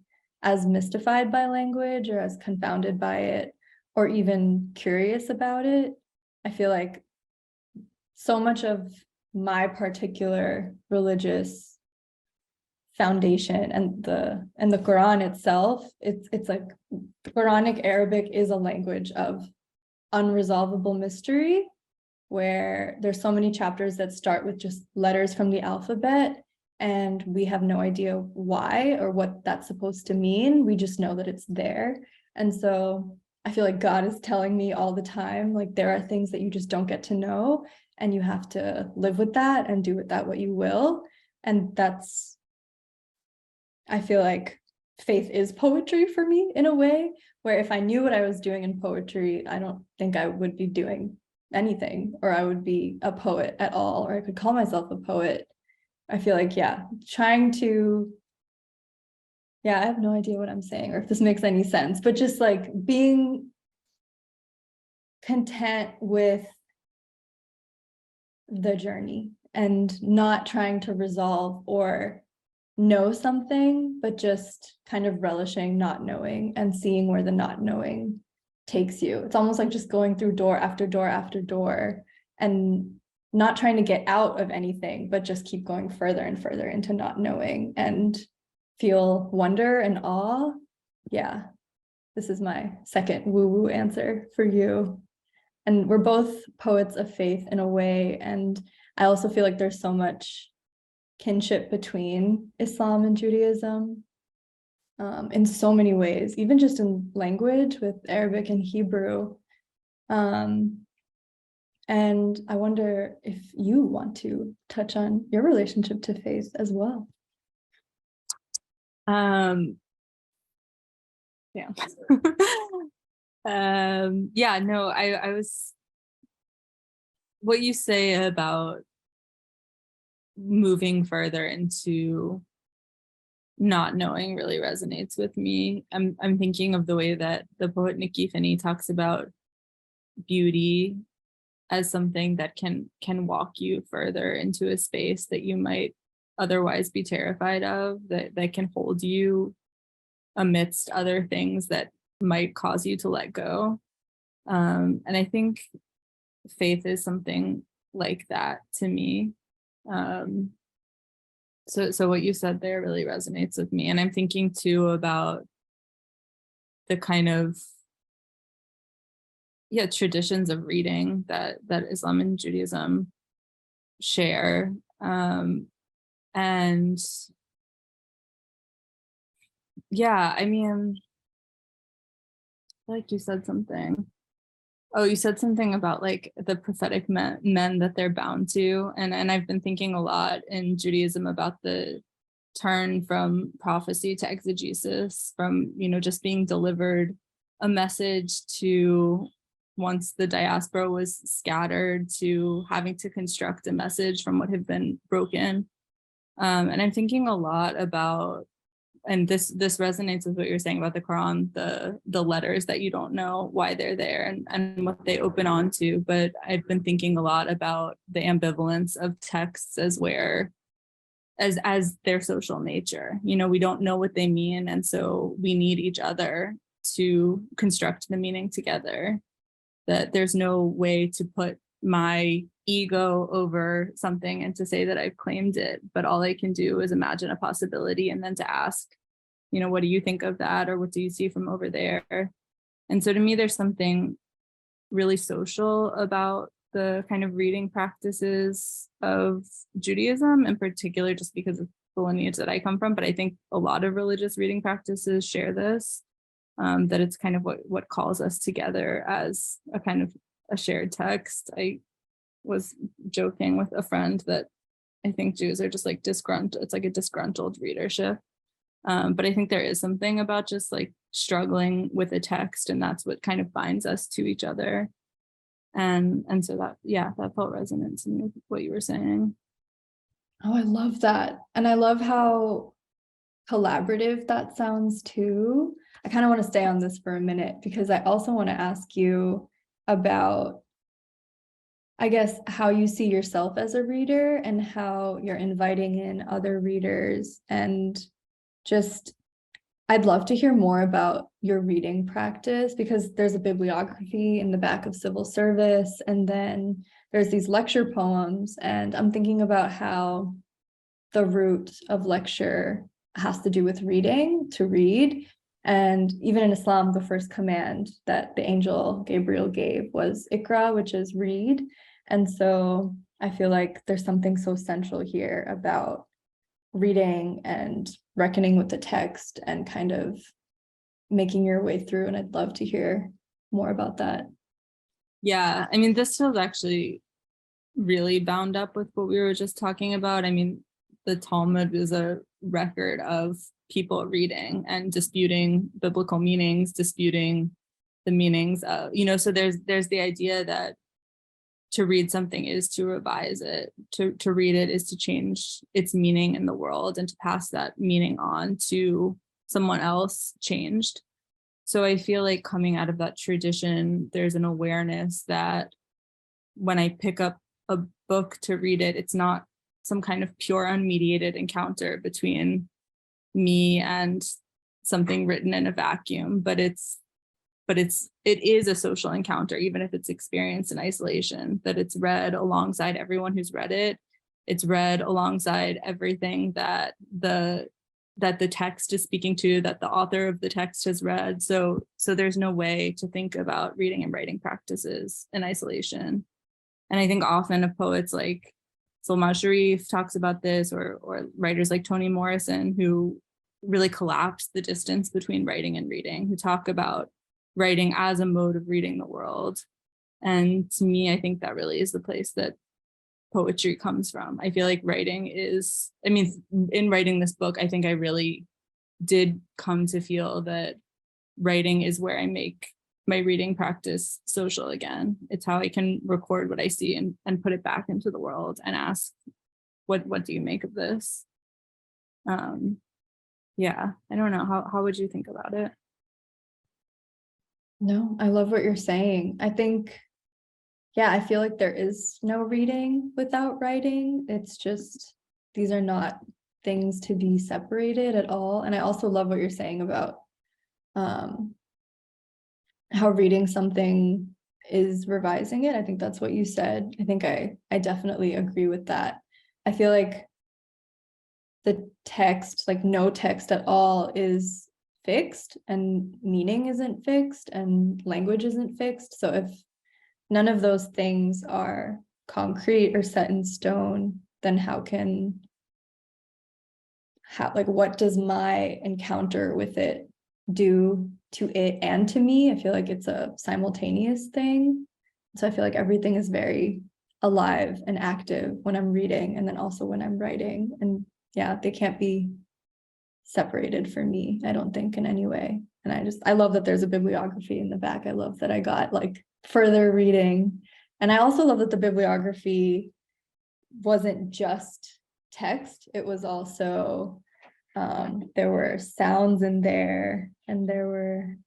as mystified by language or as confounded by it or even curious about it. I feel like so much of my particular religious foundation and the Quran itself, it's like Quranic Arabic is a language of unresolvable mystery, where there's so many chapters that start with just letters from the alphabet, and we have no idea why or what that's supposed to mean. We just know that it's there. And so I feel like God is telling me all the time, like, there are things that you just don't get to know, and you have to live with that and do with that what you will. And that's, I feel like faith is poetry for me in a way, where if I knew what I was doing in poetry, I don't think I would be doing anything, or I would be a poet at all, or I could call myself a poet. I feel like, yeah, I have no idea what I'm saying or if this makes any sense, but just like being content with the journey and not trying to resolve or know something, but just kind of relishing not knowing and seeing where the not knowing takes you. It's almost like just going through door after door after door and not trying to get out of anything, but just keep going further and further into not knowing and feel wonder and awe. Yeah, this is my second woo-woo answer for you. And we're both poets of faith in a way. And I also feel like there's so much kinship between Islam and Judaism in so many ways, even just in language with Arabic and Hebrew. And I wonder if you want to touch on your relationship to faith as well. Yeah. No, I was, what you say about moving further into not knowing really resonates with me. I'm thinking of the way that the poet Nikki Finney talks about beauty as something that can walk you further into a space that you might otherwise be terrified of, that can hold you amidst other things that might cause you to let go. And I think faith is something like that to me. So what you said there really resonates with me. And I'm thinking too about the kind of traditions of reading that Islam and Judaism share. And yeah, I mean, like you said something. Oh, you said something about like the prophetic men that they're bound to. And I've been thinking a lot in Judaism about the turn from prophecy to exegesis, from, just being delivered a message to, once the diaspora was scattered, to having to construct a message from what had been broken. And I'm thinking a lot about, and this resonates with what you're saying about the Quran, the letters that you don't know why they're there and what they open on to. But I've been thinking a lot about the ambivalence of texts as their social nature. We don't know what they mean, and so we need each other to construct the meaning together. That there's no way to put my ego over something and to say that I've claimed it, but all I can do is imagine a possibility and then to ask, what do you think of that, or what do you see from over there? And so to me, there's something really social about the kind of reading practices of Judaism, in particular, just because of the lineage that I come from. But I think a lot of religious reading practices share this, that it's kind of what calls us together as a kind of a shared text. I was joking with a friend that I think Jews are just like disgruntled. It's like a disgruntled readership. But I think there is something about just like struggling with a text, and that's what kind of binds us to each other. And so that felt resonant to me with what you were saying. Oh, I love that. And I love how collaborative that sounds too. I kind of want to stay on this for a minute because I also want to ask you about, I guess, how you see yourself as a reader and how you're inviting in other readers. And just, I'd love to hear more about your reading practice because there's a bibliography in the back of civil service, and then there's these lecture poems. And I'm thinking about how the root of lecture has to do with reading, to read. And even in Islam, the first command that the angel Gabriel gave was Iqra, which is read. And so I feel like there's something so central here about reading and reckoning with the text and kind of making your way through. And I'd love to hear more about that. Yeah, I mean, this feels actually really bound up with what we were just talking about. I mean, the Talmud is a record of people reading and disputing biblical meanings, disputing the meanings of, so there's the idea that to read something is to revise it, to read it is to change its meaning in the world and to pass that meaning on to someone else changed. So I feel like coming out of that tradition, there's an awareness that when I pick up a book to read it, it's not some kind of pure unmediated encounter between me and something written in a vacuum, but it is a social encounter, even if it's experienced in isolation, that it's read alongside everyone who's read it. It's read alongside everything that the text is speaking to, that the author of the text has read. So there's no way to think about reading and writing practices in isolation. And I think often of poets like Salman Sharif talks about this, or writers like Toni Morrison, who really collapse the distance between writing and reading, who talk about writing as a mode of reading the world. And to me, I think that really is the place that poetry comes from. I feel like writing is, I mean, in writing this book, I think I really did come to feel that writing is where I make my reading practice social again. It's how I can record what I see and put it back into the world and ask, what do you make of this? Yeah, I don't know. How would you think about it? No, I love what you're saying. I think, yeah, I feel like there is no reading without writing. It's just, these are not things to be separated at all. And I also love what you're saying about how reading something is revising it. I think that's what you said. I think I definitely agree with that. I feel like the text, like no text at all, is fixed, and meaning isn't fixed, and language isn't fixed. So if none of those things are concrete or set in stone, then what does my encounter with it do to it and to me? I feel like it's a simultaneous thing. So I feel like everything is very alive and active when I'm reading, and then also when I'm writing. And yeah, they can't be separated for me, I don't think, in any way. And I love that there's a bibliography in the back. I love that I got like further reading. And I also love that the bibliography wasn't just text, it was also there were sounds in there, and there were,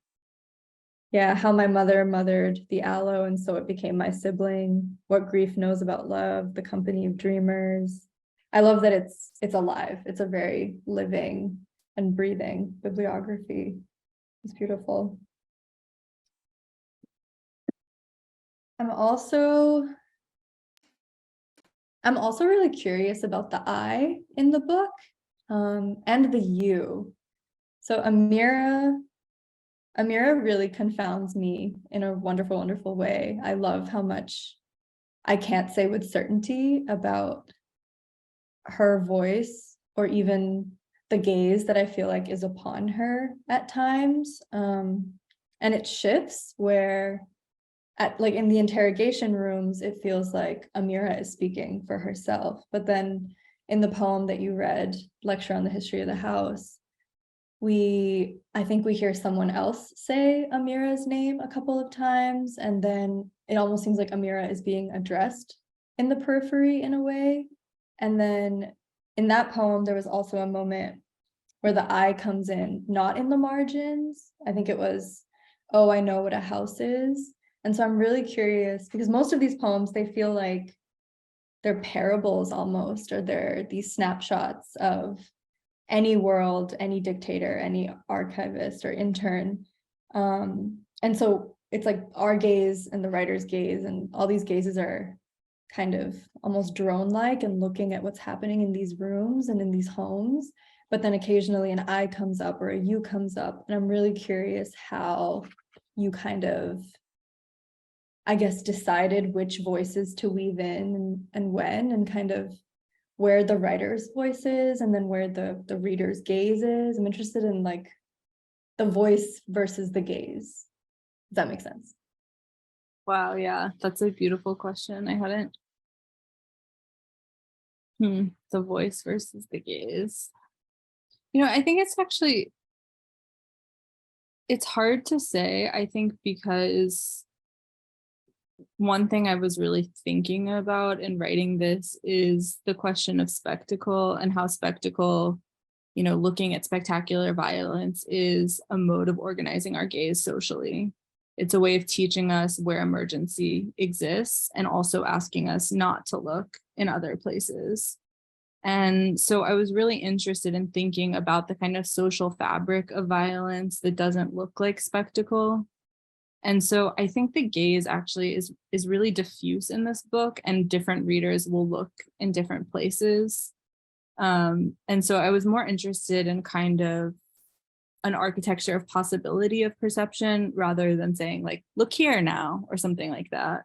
yeah, how my mother mothered the aloe and so it became my sibling, what grief knows about love, the company of dreamers. I love that it's alive. It's a very living and breathing bibliography. It's beautiful. I'm also really curious about the I in the book, and the you. So Amira really confounds me in a wonderful, wonderful way. I love how much I can't say with certainty about her voice, or even the gaze that I feel like is upon her at times. And it shifts where in the interrogation rooms, it feels like Amira is speaking for herself. But then in the poem that you read, Lecture on the History of the House, I think we hear someone else say Amira's name a couple of times, and then it almost seems like Amira is being addressed in the periphery in a way. And then in that poem, there was also a moment where the I comes in, not in the margins. I think it was, oh, I know what a house is. And so I'm really curious, because most of these poems, they feel like they're parables almost, or they're these snapshots of any world, any dictator, any archivist or intern. And so it's like our gaze and the writer's gaze, and all these gazes are kind of almost drone-like and looking at what's happening in these rooms and in these homes. But then occasionally an I comes up or a you comes up. And I'm really curious how you kind of, I guess, decided which voices to weave in and when, and kind of where the writer's voice is and then where the reader's gaze is. I'm interested in like the voice versus the gaze. Does that make sense? Wow, yeah, that's a beautiful question. I hadn't. The voice versus the gaze. I think it's hard to say, I think, because one thing I was really thinking about in writing this is the question of spectacle, and how spectacle, looking at spectacular violence is a mode of organizing our gaze socially. It's a way of teaching us where emergency exists and also asking us not to look in other places. And so I was really interested in thinking about the kind of social fabric of violence that doesn't look like spectacle. And so I think the gaze actually is really diffuse in this book, and different readers will look in different places. And so I was more interested in kind of an architecture of possibility of perception rather than saying like, look here now, or something like that.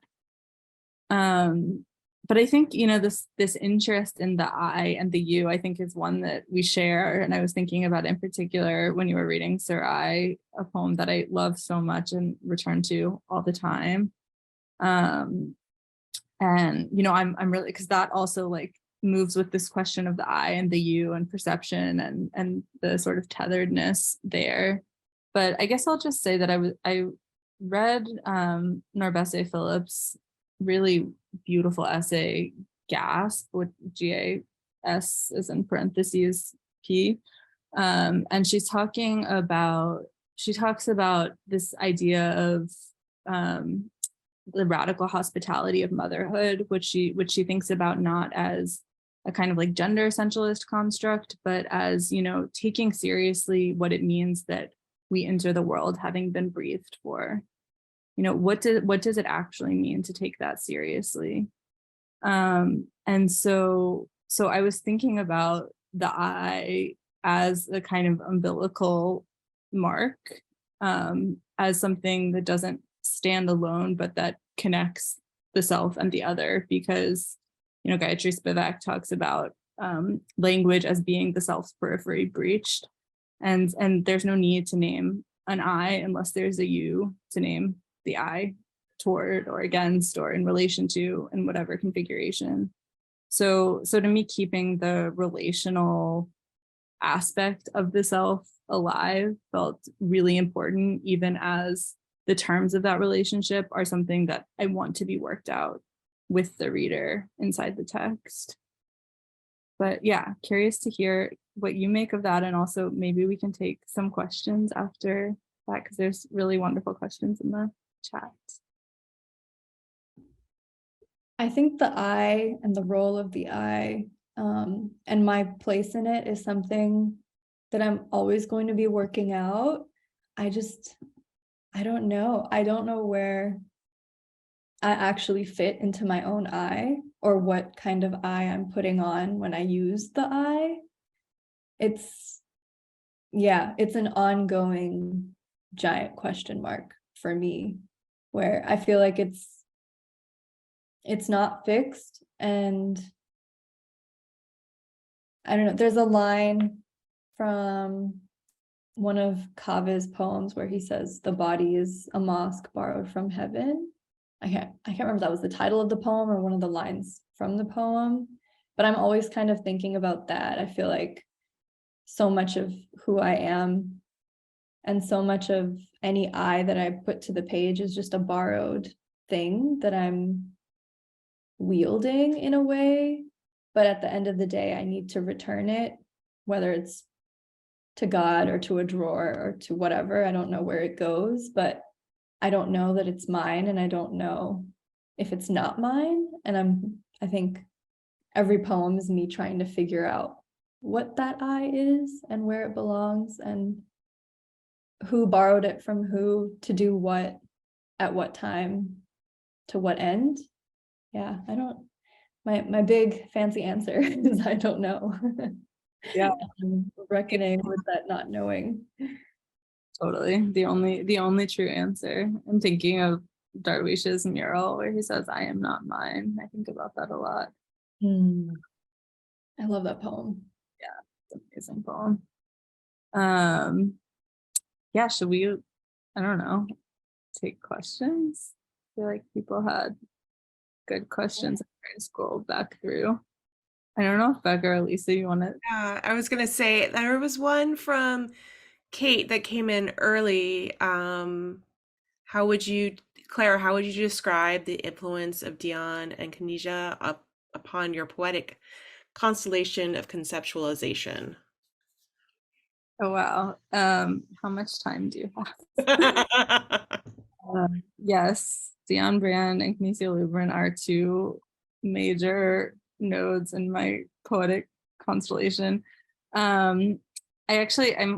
But I think, this interest in the I and the you, I think, is one that we share. And I was thinking about in particular when you were reading Sir I, a poem that I love so much and return to all the time. And, I'm really, because that also like moves with this question of the I and the you and perception and the sort of tetheredness there. But I guess I'll just say that I read Norbesse Phillips' really beautiful essay, Gasp, with GAS is in parentheses P. And she talks about this idea of the radical hospitality of motherhood, which she thinks about not as a kind of like gender essentialist construct, but as, taking seriously what it means that we enter the world having been breathed for. What does it actually mean to take that seriously? And so I was thinking about the I as a kind of umbilical mark, as something that doesn't stand alone, but that connects the self and the other, because, Gayatri Spivak talks about language as being the self's periphery breached. And there's no need to name an I unless there's a you to name the I toward or against or in relation to, in whatever configuration. So to me, keeping the relational aspect of the self alive felt really important, even as the terms of that relationship are something that I want to be worked out with the reader inside the text. But yeah, curious to hear what you make of that. And also maybe we can take some questions after that, because there's really wonderful questions in the chat. I think the I and the role of the I and my place in it is something that I'm always going to be working out. I don't know. I don't know where I actually fit into my own I, or what kind of I I'm putting on when I use the I. It's an ongoing giant question mark for me, where I feel like it's not fixed. And I don't know, there's a line from one of Kaveh's poems where he says the body is a mosque borrowed from heaven. I can't remember if that was the title of the poem or one of the lines from the poem, but I'm always kind of thinking about that. I feel like so much of who I am and so much of any I that I put to the page is just a borrowed thing that I'm wielding in a way. but at the end of the day, I need to return it, whether it's to God or to a drawer or to whatever. I don't know where it goes, but I don't know that it's mine, and I don't know if it's not mine. And I think every poem is me trying to figure out what that I is and where it belongs and who borrowed it from who to do what at what time to what end. Yeah, I don't, my big fancy answer is I don't know. Yeah. I'm reckoning with that not knowing. Totally. The only true answer. I'm thinking of Darwish's mural where he says, "I am not mine." I think about that a lot. I love that poem. Yeah, it's an amazing poem. Yeah, should we, I don't know, take questions? I feel like people had good questions. I'm trying to scroll back through. I don't know if Becca or Lisa, you want to? Yeah, I was gonna say there was one from Kate that came in early. How would you, Claire, how would you describe the influence of Dion and Khanisha upon your poetic constellation of conceptualization? Oh, wow. How much time do you have? Yes, Dion Brand and Khanisha Lubrin are two major nodes in my poetic constellation. I'm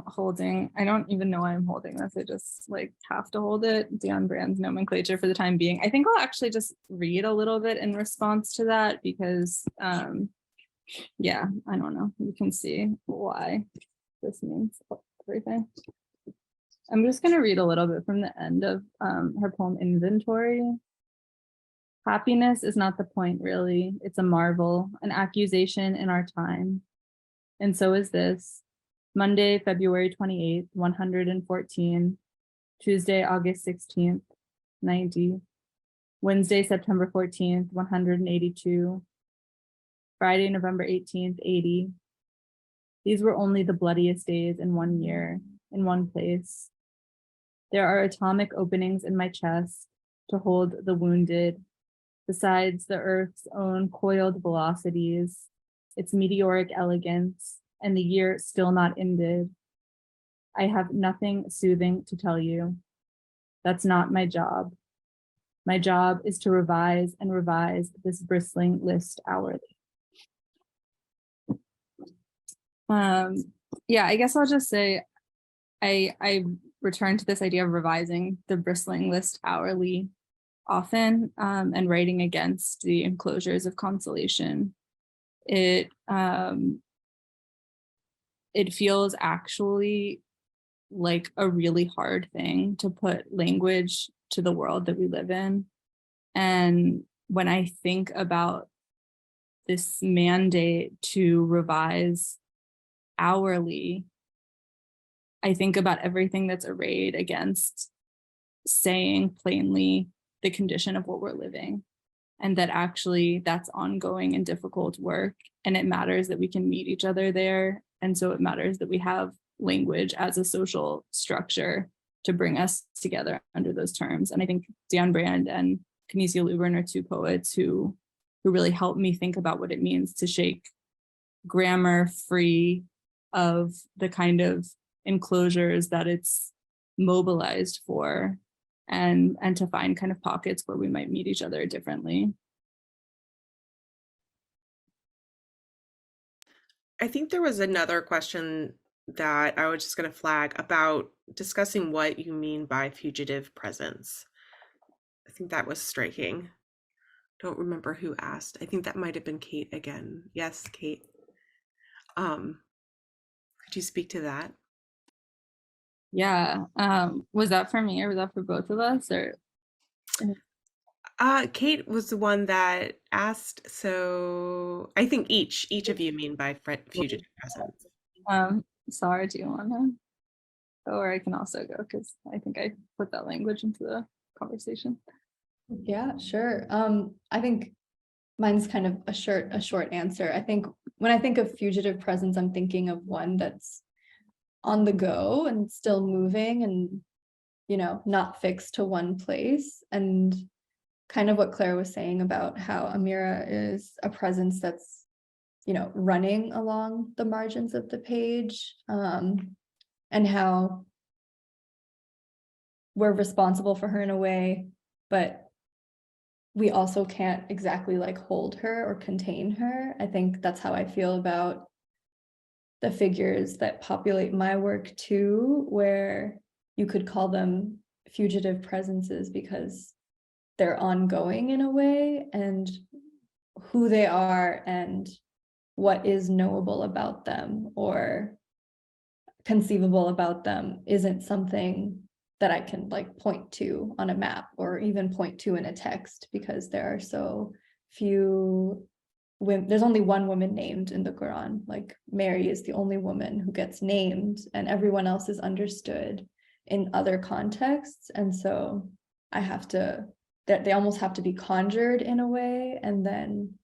holding, I don't even know why I'm holding this. I just like have to hold it. Dion Brand's nomenclature for the time being. I think I'll actually just read a little bit in response to that because, yeah, I don't know. You can see why this means everything. I'm just going to read a little bit from the end of her poem Inventory. Happiness is not the point, really. It's a marvel, an accusation in our time. And so is this. Monday, February 28th, 114. Tuesday, August 16th, 90. Wednesday, September 14th, 182. Friday, November 18th, 80. These were only the bloodiest days in 1 year, in one place. There are atomic openings in my chest to hold the wounded, besides the Earth's own coiled velocities, its meteoric elegance, and the year still not ended. I have nothing soothing to tell you. That's not my job. My job is to revise and revise this bristling list hourly. Yeah, I guess I'll just say I return to this idea of revising the bristling list hourly often, and writing against the enclosures of consolation. It feels actually like a really hard thing to put language to the world that we live in. And when I think about this mandate to revise hourly, I think about everything that's arrayed against saying plainly the condition of what we're living, and that actually that's ongoing and difficult work, and it matters that we can meet each other there. And so it matters that we have language as a social structure to bring us together under those terms. And I think Dion Brand and Khanisha Lubrin are two poets who really helped me think about what it means to shake grammar free of the kind of enclosures that it's mobilized for, and to find kind of pockets where we might meet each other differently. I think there was another question that I was just going to flag about discussing what you mean by fugitive presence. I think that was striking. Don't remember who asked. I think that might have been Kate again. Yes, Kate. Could you speak to that? Yeah. Was that for me or was that for both of us? Or Kate was the one that asked, so I think each of you mean by fugitive presence. Sarah, do you want to go, or I can also go because I think I put that language into the conversation. Yeah, sure. I think mine's kind of a short answer. I think when I think of fugitive presence, I'm thinking of one that's on the go and still moving and, you know, not fixed to one place. And kind of what Claire was saying about how Amira is a presence that's running along the margins of the page, and how we're responsible for her in a way, but we also can't exactly like hold her or contain her. I think that's how I feel about the figures that populate my work too, where you could call them fugitive presences because they're ongoing in a way, and who they are and what is knowable about them or conceivable about them isn't something that I can like point to on a map or even point to in a text, because there are so few women. There's only one woman named in the Quran. Like Mary is the only woman who gets named, and everyone else is understood in other contexts. And so I have to, that they almost have to be conjured in a way and then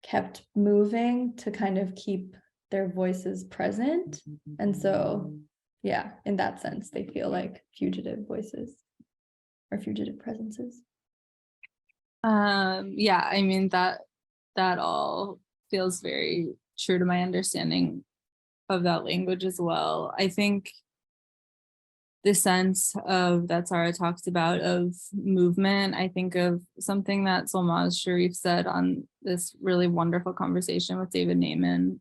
kept moving to kind of keep their voices present. And so, yeah, in that sense, they feel like fugitive voices or fugitive presences. Yeah, I mean, that all feels very true to my understanding of that language as well. I think the sense of that Sarah talks about of movement, I think of something that Solmaz Sharif said on this really wonderful conversation with David Naiman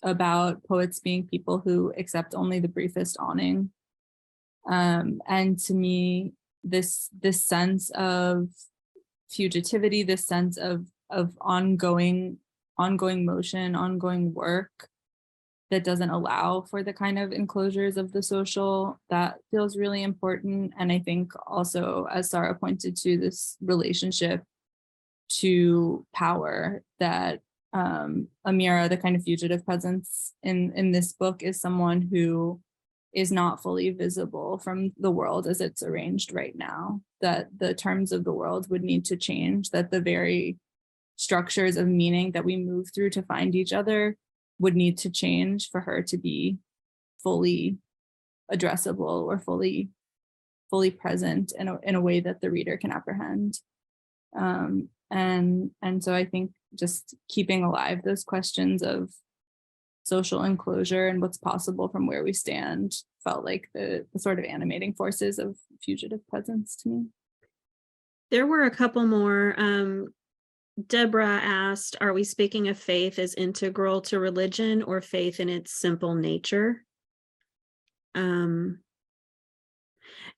about poets being people who accept only the briefest awning. And to me, this sense of fugitivity, this sense of ongoing motion, ongoing work that doesn't allow for the kind of enclosures of the social, that feels really important. And I think also, as Sarah pointed to, this relationship to power, that Amira, the kind of fugitive presence in this book, is someone who is not fully visible from the world as it's arranged right now, that the terms of the world would need to change, that the very structures of meaning that we move through to find each other would need to change for her to be fully addressable or fully present in a way that the reader can apprehend. And so I think just keeping alive those questions of social enclosure and what's possible from where we stand felt like the sort of animating forces of fugitive presence to me. There were a couple more. Deborah asked, are we speaking of faith as integral to religion or faith in its simple nature? And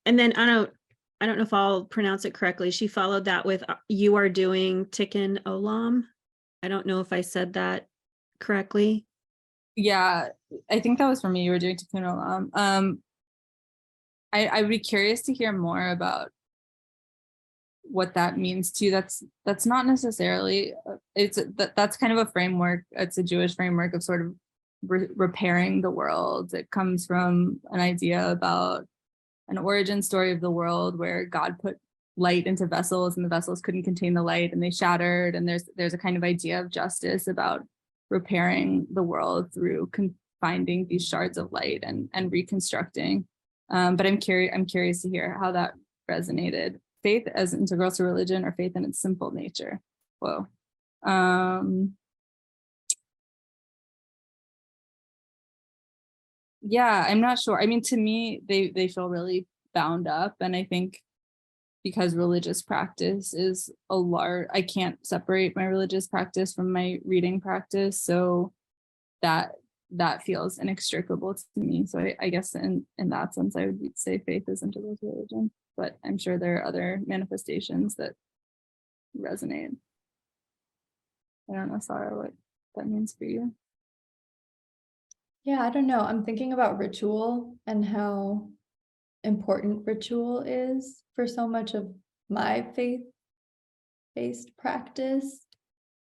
then I don't know if I'll pronounce it correctly. She followed that with, you are doing Tikkun Olam. I don't know if I said that correctly. Yeah, I think that was for me. You were doing Tikkun Olam. I'd be curious to hear more about what that means to you. That's not necessarily, that's kind of a framework. It's a Jewish framework of sort of repairing the world. It comes from an idea about an origin story of the world where God put light into vessels and the vessels couldn't contain the light and they shattered. And there's a kind of idea of justice about repairing the world through finding these shards of light and reconstructing. But I'm curious to hear how that resonated. Faith as integral to religion or faith in its simple nature? Whoa. Yeah, I'm not sure. I mean, to me, they feel really bound up. And I think because religious practice is a large, I can't separate my religious practice from my reading practice. So that feels inextricable to me. So I guess in that sense, I would say faith is integral to religion. But I'm sure there are other manifestations that resonate. I don't know, Sarah, what that means for you. Yeah, I don't know. I'm thinking about ritual and how important ritual is for so much of my faith-based practice.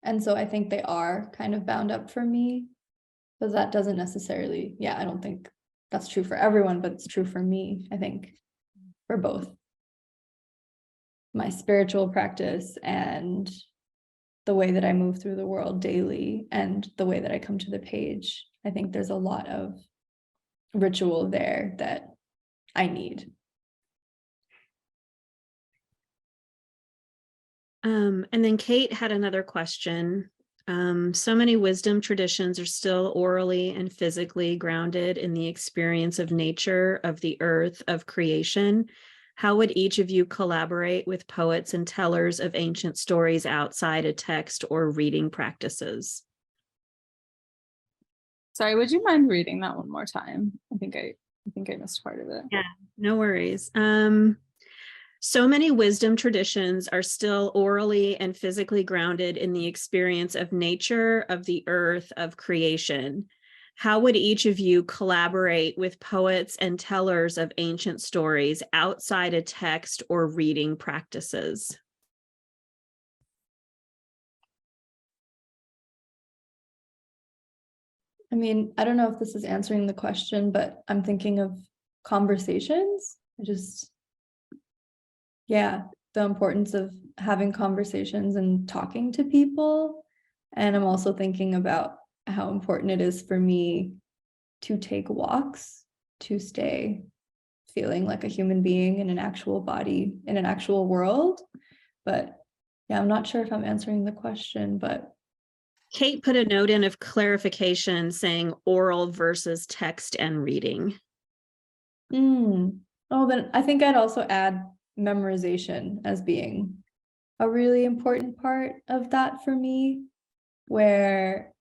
And so I think they are kind of bound up for me, but that doesn't necessarily, I don't think that's true for everyone, but it's true for me, I think, for both my spiritual practice and the way that I move through the world daily and the way that I come to the page. I think there's a lot of ritual there that I need. And then Kate had another question. So many wisdom traditions are still orally and physically grounded in the experience of nature, of the earth, of creation. How would each of you collaborate with poets and tellers of ancient stories outside of text or reading practices? Sorry, would you mind reading that one more time? I think I missed part of it. Yeah, no worries. So many wisdom traditions are still orally and physically grounded in the experience of nature, of the earth, of creation. How would each of you collaborate with poets and tellers of ancient stories outside of text or reading practices? I mean, I don't know if this is answering the question, but I'm thinking of conversations. Yeah, the importance of having conversations and talking to people. And I'm also thinking about how important it is for me to take walks, to stay feeling like a human being in an actual body, in an actual world. But yeah, I'm not sure if I'm answering the question, but Kate put a note in of clarification saying oral versus text and reading. Oh, then I think I'd also add memorization as being a really important part of that for me, where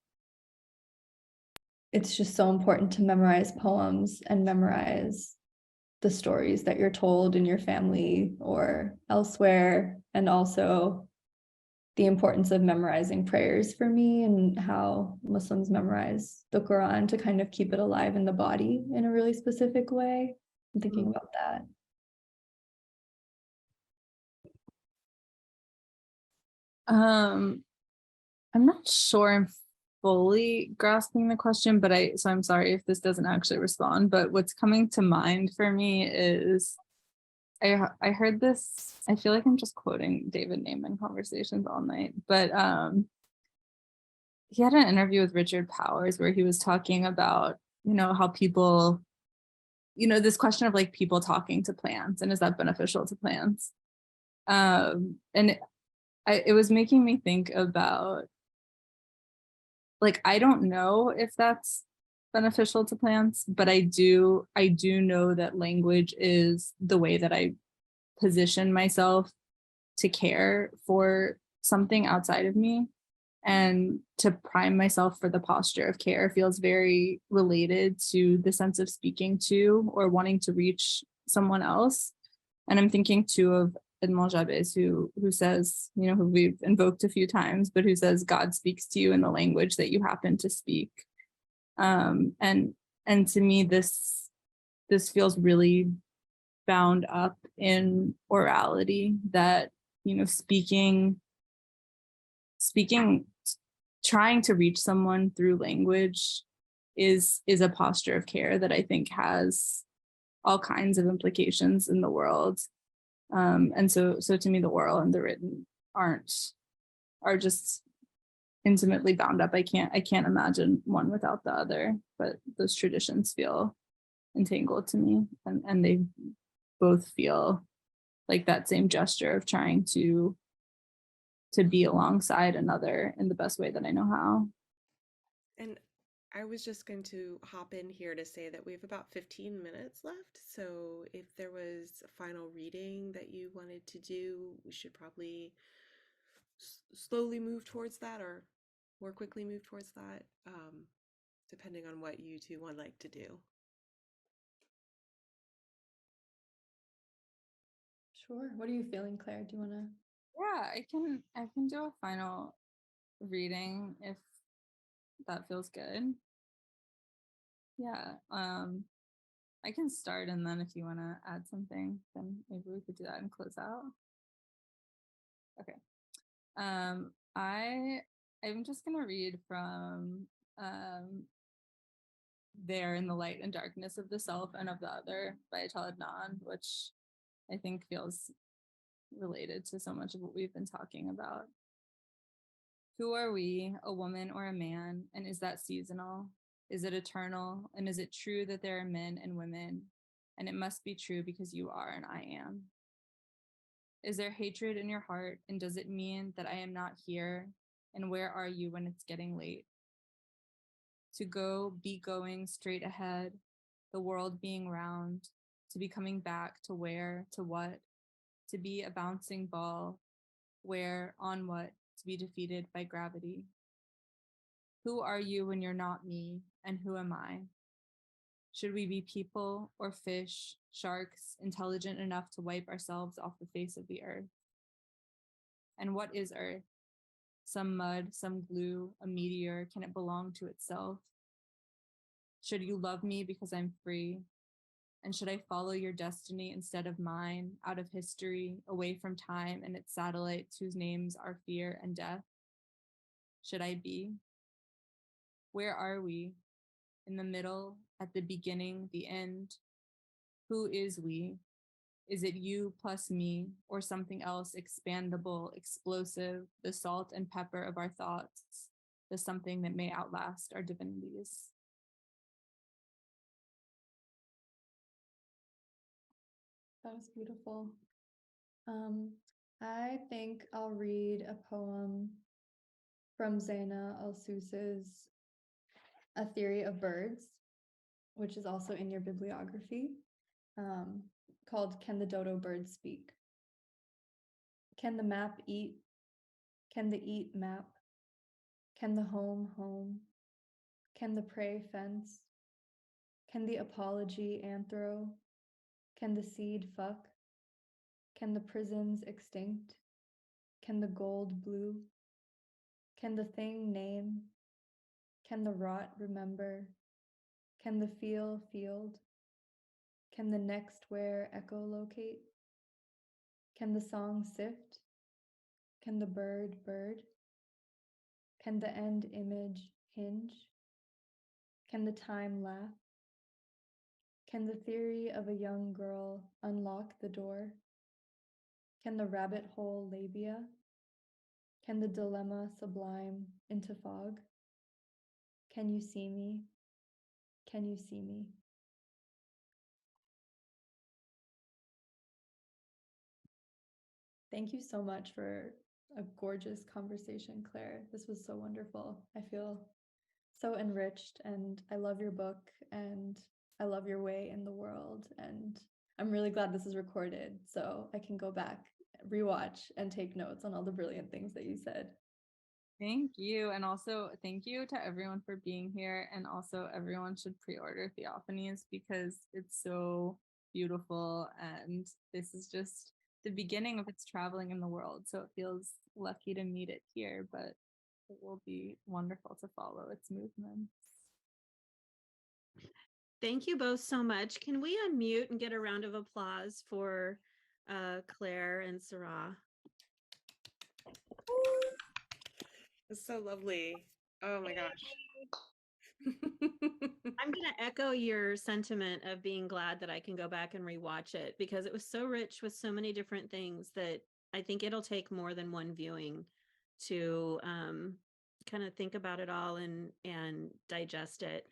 it's just so important to memorize poems and memorize the stories that you're told in your family or elsewhere, and also the importance of memorizing prayers for me and how Muslims memorize the Quran to kind of keep it alive in the body in a really specific way. I'm thinking about that. I'm not sure I'm fully grasping the question, but so I'm sorry if this doesn't actually respond, but what's coming to mind for me is I heard this, I feel like I'm just quoting David Naiman Conversations all night, but he had an interview with Richard Powers where he was talking about, how people, this question of like people talking to plants and is that beneficial to plants? And it was making me think about, like, I don't know if that's beneficial to plants, but I do know that language is the way that I position myself to care for something outside of me, and to prime myself for the posture of care feels very related to the sense of speaking to or wanting to reach someone else. And I'm thinking too of Edmond Jabez, who says, who we've invoked a few times, but who says God speaks to you in the language that you happen to speak. And to me, this feels really bound up in orality, that, speaking, trying to reach someone through language is a posture of care that I think has all kinds of implications in the world. And so to me, the oral and the written are just intimately bound up. I can't imagine one without the other, but those traditions feel entangled to me, and they both feel like that same gesture of trying to be alongside another in the best way that I know how. And I was just going to hop in here to say that we have about 15 minutes left. So if there was a final reading that you wanted to do, we should probably slowly move towards that, or more quickly move towards that, depending on what you two would like to do. Sure. What are you feeling, Claire? Do you want to? Yeah, I can do a final reading if that feels good. Yeah, I can start, and then if you want to add something, then maybe we could do that and close out. Okay. I'm just gonna read from There in the Light and Darkness of the Self and of the Other by Atal Adnan, which I think feels related to so much of what we've been talking about. Who are we, a woman or a man, and is that seasonal? Is it eternal? And is it true that there are men and women? And it must be true because you are and I am. Is there hatred in your heart? And does it mean that I am not here? And where are you when it's getting late? To be going straight ahead, the world being round, to be coming back to where, to what, to be a bouncing ball, where, on what, to be defeated by gravity. Who are you when you're not me, and who am I? Should we be people or fish, sharks, intelligent enough to wipe ourselves off the face of the earth? And what is earth? Some mud, some glue, a meteor, can it belong to itself? Should you love me because I'm free? And should I follow your destiny instead of mine, out of history, away from time and its satellites whose names are fear and death? Should I be? Where are we? In the middle, at the beginning, the end? Who is we? Is it you plus me, or something else expandable, explosive, the salt and pepper of our thoughts, the something that may outlast our divinities? That was beautiful. I think I'll read a poem from Zaina Al-Sus's A Theory of Birds, which is also in your bibliography, called Can the Dodo Bird Speak? Can the map eat? Can the eat map? Can the home? Can the prey fence? Can the apology anthro? Can the seed fuck? Can the prisons extinct? Can the gold blue? Can the thing name? Can the rot remember? Can the field? Can the next where echolocate? Can the song sift? Can the bird? Can the end image hinge? Can the time laugh? Can the theory of a young girl unlock the door? Can the rabbit hole labia? Can the dilemma sublime into fog? Can you see me? Can you see me? Thank you so much for a gorgeous conversation, Claire. This was so wonderful. I feel so enriched, and I love your book, and I love your way in the world. And I'm really glad this is recorded so I can go back, rewatch, and take notes on all the brilliant things that you said. Thank you. And also thank you to everyone for being here. And also everyone should pre-order THEOPHANIES because it's so beautiful. And this is just the beginning of its traveling in the world. So it feels lucky to meet it here, but it will be wonderful to follow its movements. Thank you both so much. Can we unmute and get a round of applause for Claire and Sarah? It's so lovely. Oh my gosh. I'm going to echo your sentiment of being glad that I can go back and rewatch it because it was so rich with so many different things that I think it'll take more than one viewing to kind of think about it all and digest it.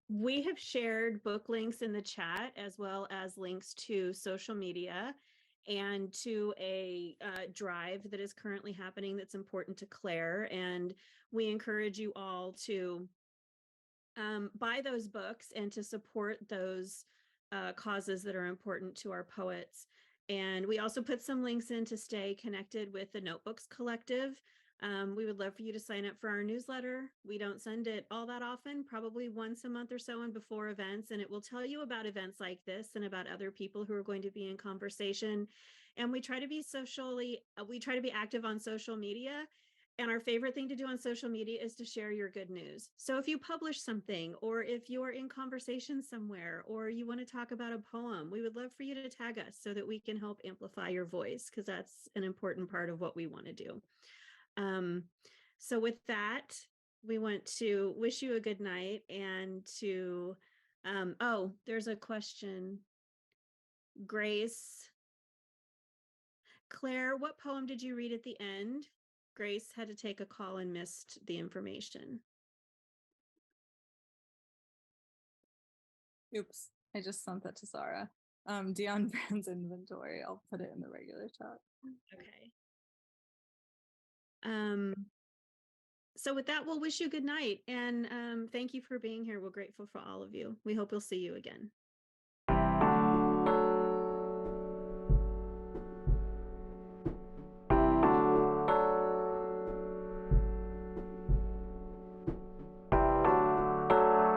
We have shared book links in the chat as well as links to social media and to a drive that is currently happening that's important to Claire. And we encourage you all to buy those books and to support those causes that are important to our poets. And we also put some links in to stay connected with the Notebooks Collective. We would love for you to sign up for our newsletter. We don't send it all that often, probably once a month or so and before events, and it will tell you about events like this and about other people who are going to be in conversation. And we try to be active on social media. And our favorite thing to do on social media is to share your good news. So if you publish something, or if you're in conversation somewhere, or you want to talk about a poem, we would love for you to tag us so that we can help amplify your voice, because that's an important part of what we want to do. So with that, we want to wish you a good night and to, oh, there's a question. Grace. Claire, what poem did you read at the end? Grace had to take a call and missed the information. Oops, I just sent that to Sarah. Dion Brand's inventory. I'll put it in the regular chat. Okay. So with that, we'll wish you good night. And thank you for being here. We're grateful for all of you. We hope we'll see you again.